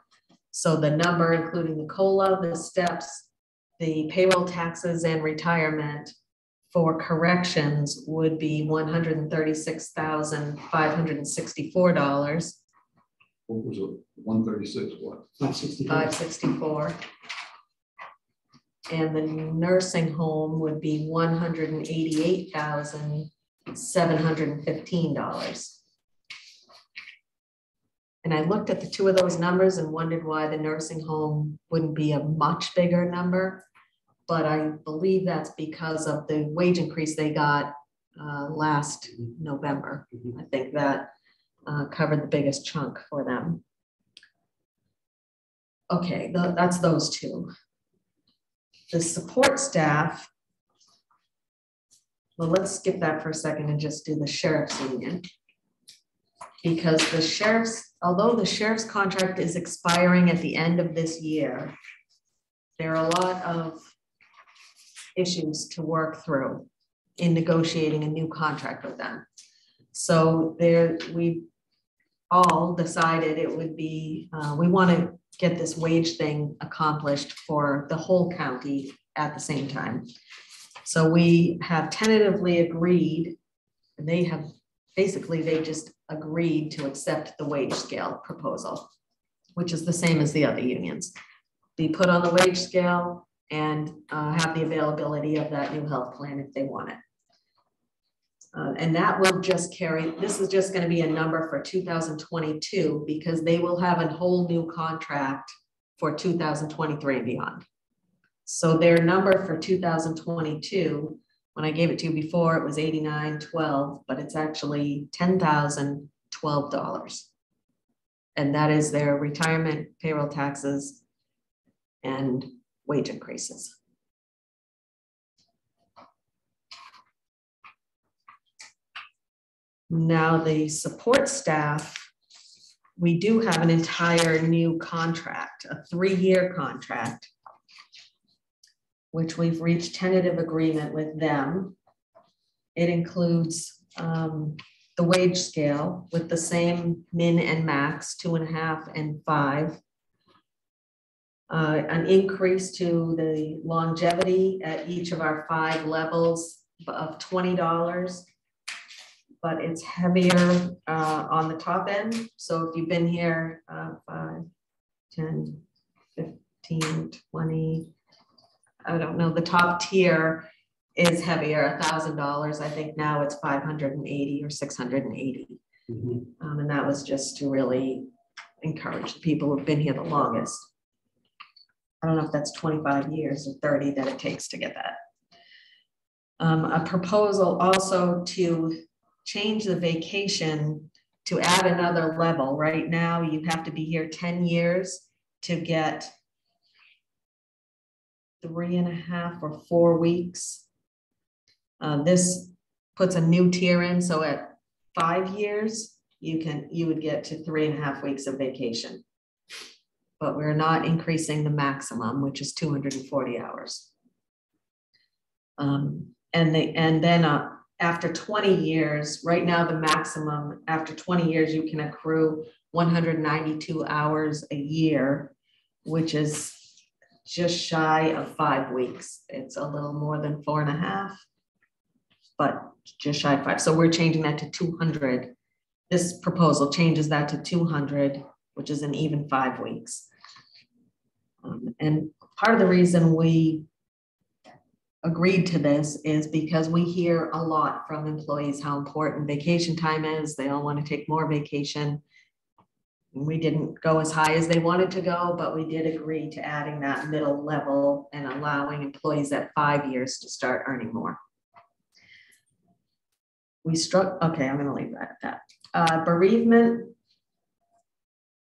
So the number, including the COLA, the steps, the payroll taxes and retirement for corrections would be $136,564. What was it? 136 what? 564. And the nursing home would be $188,715. And I looked at the two of those numbers and wondered why the nursing home wouldn't be a much bigger number. But I believe that's because of the wage increase they got last November. I think that covered the biggest chunk for them. Okay, that's those two. The support staff, well, let's skip that for a second and just do the sheriff's union. Because the sheriff's, although the sheriff's contract is expiring at the end of this year, there are a lot of issues to work through in negotiating a new contract with them. So we all decided it would be, we want to get this wage thing accomplished for the whole county at the same time. So we have tentatively agreed, and they have basically, they just agreed to accept the wage scale proposal, which is the same as the other unions. Be put on the wage scale and have the availability of that new health plan if they want it. And that will just carry, this is just going to be a number for 2022 because they will have a whole new contract for 2023 and beyond. So their number for 2022, when I gave it to you before, it was $89.12, but it's actually $10,012. And that is their retirement, payroll taxes, and wage increases. Now the support staff, we do have an entire new contract, a 3-year contract, which we've reached tentative agreement with them. It includes the wage scale with the same min and max, 2.5 and 5. An increase to the longevity at each of our 5 levels of $20. But it's heavier on the top end. So if you've been here 5, 10, 15, 20, I don't know, the top tier is heavier, $1,000. I think now it's 580 or 680. And that was just to really encourage the people who've been here the longest. I don't know if that's 25 years or 30 that it takes to get that. A proposal also to change the vacation to add another level. Right now, you have to be here 10 years to get 3.5 or 4 weeks. This puts a new tier in. So at 5 years, you would get to 3.5 weeks of vacation. But we're not increasing the maximum, which is 240 hours. And then after 20 years, right now the maximum, after 20 years, you can accrue 192 hours a year, which is just shy of 5 weeks. It's a little more than 4.5, but just shy of 5. So we're changing that to 200. This proposal changes that to 200, which is an even 5 weeks. And part of the reason we agreed to this is because we hear a lot from employees how important vacation time is. They all want to take more vacation. We didn't go as high as they wanted to go, but we did agree to adding that middle level and allowing employees at 5 years to start earning more. Okay, I'm going to leave that at that. Bereavement,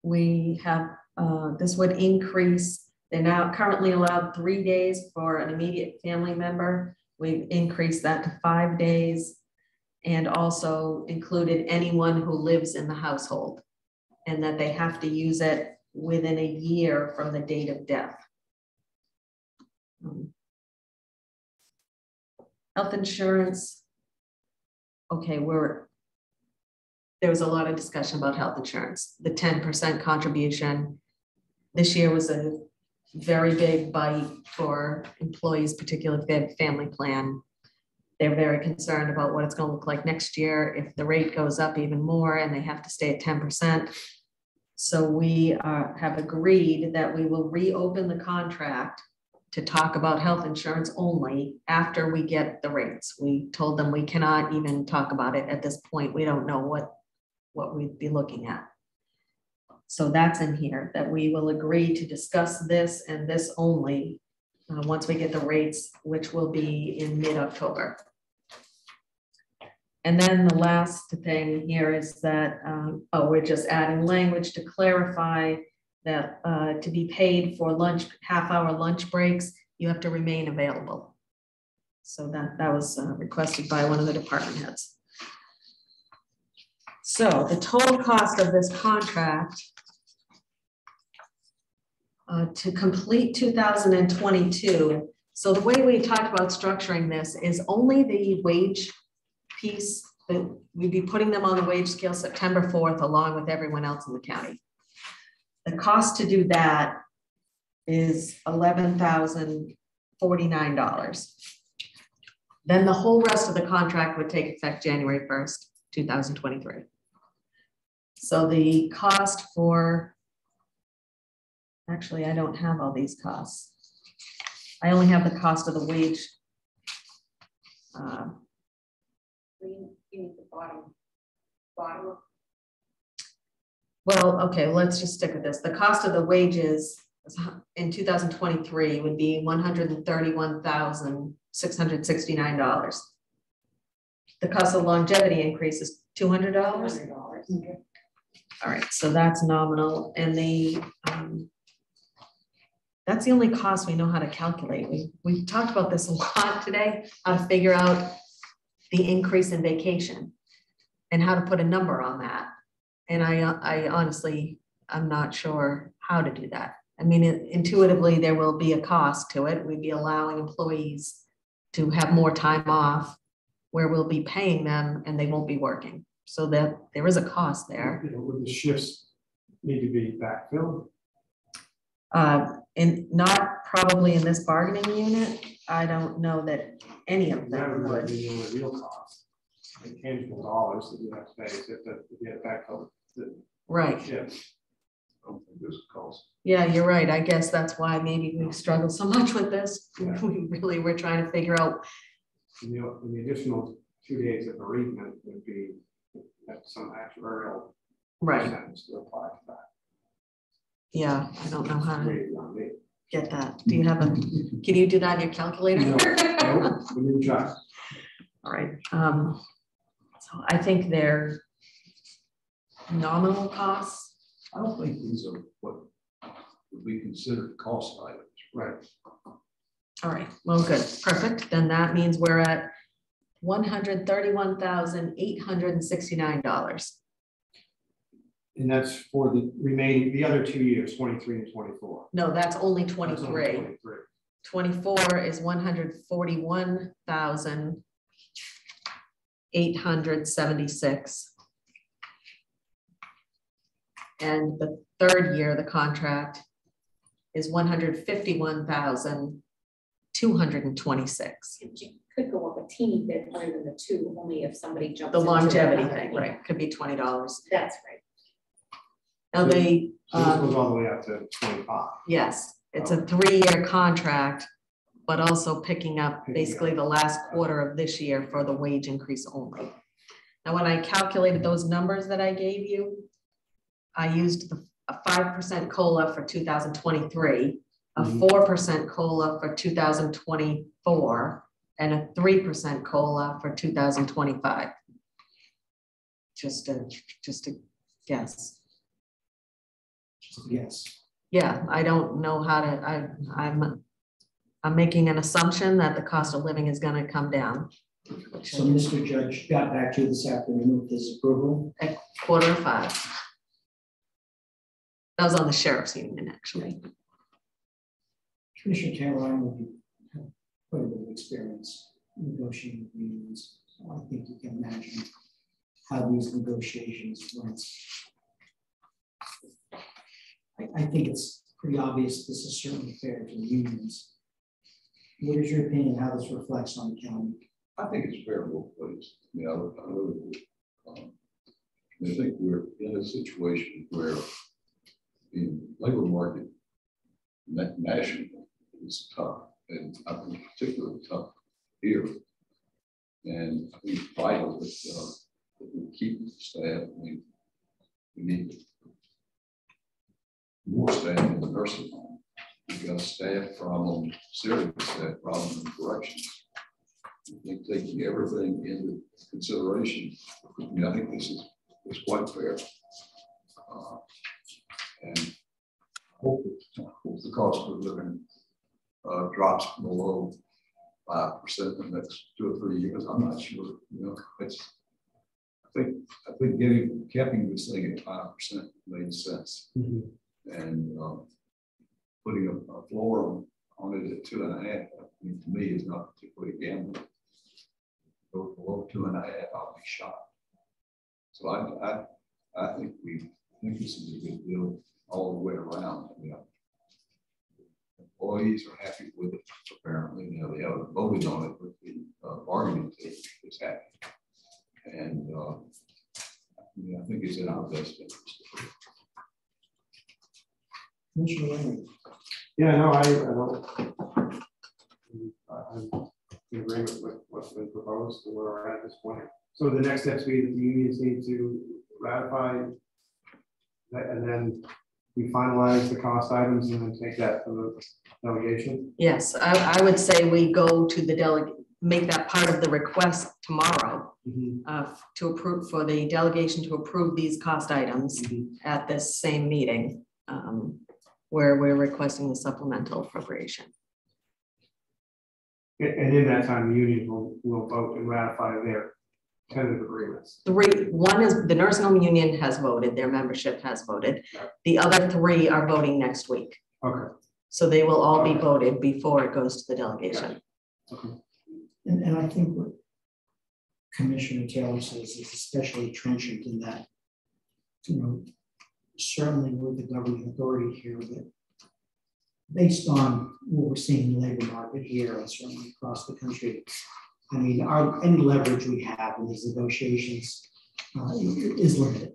we have, this would increase, they're now currently allowed 3 days for an immediate family member. We've increased that to 5 days and also included anyone who lives in the household and that they have to use it within a year from the date of death. Health insurance. Okay, there was a lot of discussion about health insurance. The 10% contribution this year was a very big bite for employees, particularly if they have a family plan. They're very concerned about what it's going to look like next year if the rate goes up even more and they have to stay at 10%. So we have agreed that we will reopen the contract to talk about health insurance only after we get the rates. We told them we cannot even talk about it at this point. We don't know what we'd be looking at. So that's in here, that we will agree to discuss this and this only once we get the rates, which will be in mid-October. And then the last thing here is that, we're just adding language to clarify that to be paid for lunch, half-hour lunch breaks, you have to remain available. So that was requested by one of the department heads. So the total cost of this contract to complete 2022. So the way we talked about structuring this is only the wage piece that we'd be putting them on the wage scale September 4th, along with everyone else in the county. The cost to do that is $11,049. Then the whole rest of the contract would take effect January 1st, 2023. So the cost for, actually, I don't have all these costs. I only have the cost of the wage. You need the bottom. Well, okay, let's just stick with this. The cost of the wages in 2023 would be $131,669. The cost of longevity increase is $200. $100. All right, so that's nominal, and that's the only cost we know how to calculate. We've talked about this a lot today, how to figure out the increase in vacation and how to put a number on that. And I honestly, I'm not sure how to do that. I mean, intuitively, there will be a cost to it. We'd be allowing employees to have more time off where we'll be paying them and they won't be working. So that there is a cost there. Would the shifts need to be backfilled? And not probably in this bargaining unit. I don't know that any of That them would would. be the only real cost. The tangible dollars that you have to pay if you get backfilled. Right. Shifts. I don't think this costs. Yeah, you're right. I guess that's why maybe we struggle so much with this. Yeah. We really were trying to figure out. And the additional 2 days of bereavement would be at some actuarial percentage to apply to that. Yeah, I don't know how to Maybe not me. get that. Do you have can you do that in your calculator? No, we didn't try. All right. So I think they're nominal costs. I don't think these are what would be considered cost items. Right. All right, well, good, perfect. Then that means we're at $131,869. And that's for the remaining, the other 2 years, 23 and 24. No, that's only That's only 23. 24 is 141,876. And the third year, the contract is 151,226. It could go up a teeny bit more than the two, only if somebody jumps. The into longevity it. thing, right, could be $20. That's right. Now they, So this goes all the way up to 25. yes, it's a 3-year contract, but also picking up basically the last quarter of this year for the wage increase only. Now, when I calculated those numbers that I gave you, I used a 5% COLA for 2023, a 4% COLA for 2024, and a 3% COLA for 2025. Just a guess. Just a guess. Yeah, I don't know how to, I'm making an assumption that the cost of living is gonna come down. So Mr. Judge got back to you this afternoon with his approval. At 4:45. That was on the sheriff's union, actually. Commissioner Caroline will have quite a bit of experience negotiating with unions. So I think you can imagine how these negotiations went. I think it's pretty obvious this is certainly fair to the unions. What is your opinion how this reflects on the county? I think it's fair both ways. I mean, I really do. I think we're in a situation where the labor market nationally is tough, and I think particularly tough here. And I think it's vital that we keep the staff. I mean, we need more staff in the nursing home. We've got a staff problem, serious staff problem in corrections. I think taking everything into consideration, I mean, I think this is quite fair. And I hope the cost of living drops below 5% in the next 2 or 3 years. I'm not sure. You know, I think keeping this thing at 5% made sense. Mm-hmm. And putting a floor on it at 2.5, I mean, to me, is not particularly gambling. Go below 2.5, I'll be shocked. So I think this is a good deal all the way around. I mean, employees are happy with it. Apparently, you know, they haven't voted on it, but the bargaining team is happy. And I think it's in our best interest. Commissioner Leonard. Yeah, no, I'm in agreement with what's been proposed and where we're at this point. So the next steps be that the unions need to ratify that, and then we finalize the cost items and then take that to the delegation. Yes, I would say we go to the delegate, make that part of the request tomorrow to approve, for the delegation to approve these cost items at this same meeting where we're requesting the supplemental appropriation. And in that time, the unions will vote and ratify their tentative agreements. One is the nursing home union has voted, their membership has voted. The other 3 are voting next week. Okay. So they will all be voted before it goes to the delegation. Okay. And I think what Commissioner Taylor says is especially trenchant in that, you know, certainly with the governing authority here, but based on what we're seeing in the labor market here and certainly across the country, I mean, any leverage we have in these negotiations is limited.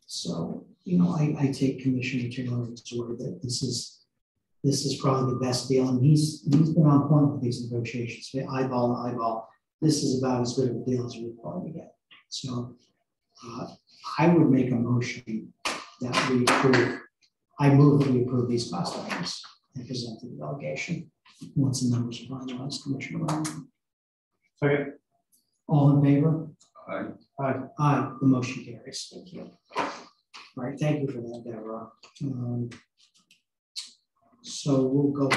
So, you know, I take Commissioner Taylor's word that this is probably the best deal, and he's been on point with these negotiations. Eyeball to eyeball, this is about as good of a deal as we're probably get. So, I would make a motion that we approve. I move that we approve these cost items and present to the delegation once the numbers are finalized. Commissioner Ryan. Second. All in favor? Aye. Aye. Aye. The motion carries. Thank you. All right. Thank you for that, Deborah. So we'll go.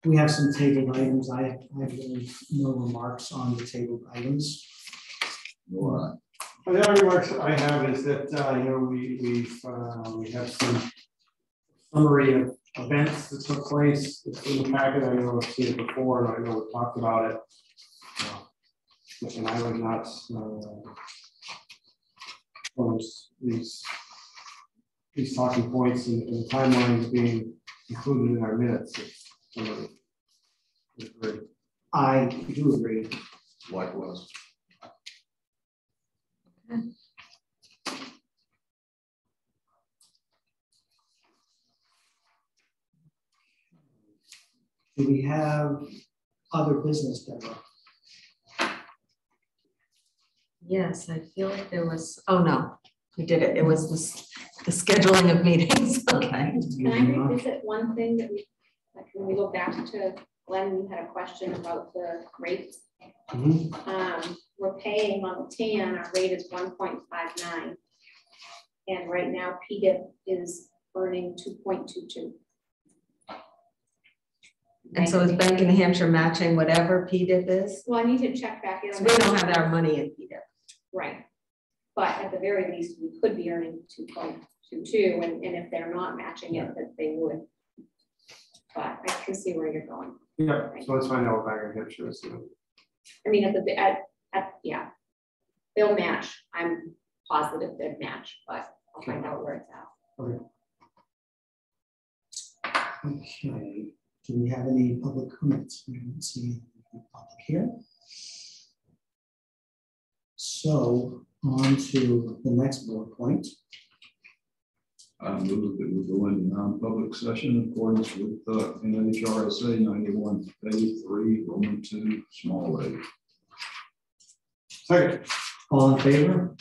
We have some tabled items. I have really no remarks on the tabled items. All right. Well, the only remarks I have is that you know we have some summary of events that took place. It's in the packet. I know I've seen it before, and I know we've talked about it. And I would not close these talking points and timelines being included in our minutes. I do agree. Likewise. Do we have other business, Deborah? Yes, I feel like there was, oh no, we did it. It was the scheduling of meetings. Okay. Can I revisit one thing that like when we go back to Glenn, you had a question about the rates. We're paying on the TAN, our rate is 1.59. And right now, PDIP is earning 2.22. And so is Bank of New Hampshire matching whatever PDIP is? Well, I need to check back in. So we don't have our money in PDIP. Right. But at the very least, we could be earning 2.22, and if they're not matching it, that they would. But I can see where you're going. Yeah, so let's find out what Bank of Hampshire is doing. I mean, yeah, they'll match. I'm positive they'd match, but I'll find out where it's at. Okay, do we have any public comments? We haven't seen any public here. So on to the next bullet point. I move that we go into non-public session in accordance with NHRSA 91A3, Roman 2, small a. Second. All in favor?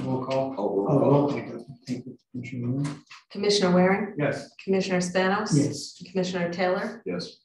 Roll call. Oh, roll call. Thank you, Commissioner Warren. Commissioner Waring, Yes. Commissioner Spanos. Yes. Commissioner Taylor, Yes.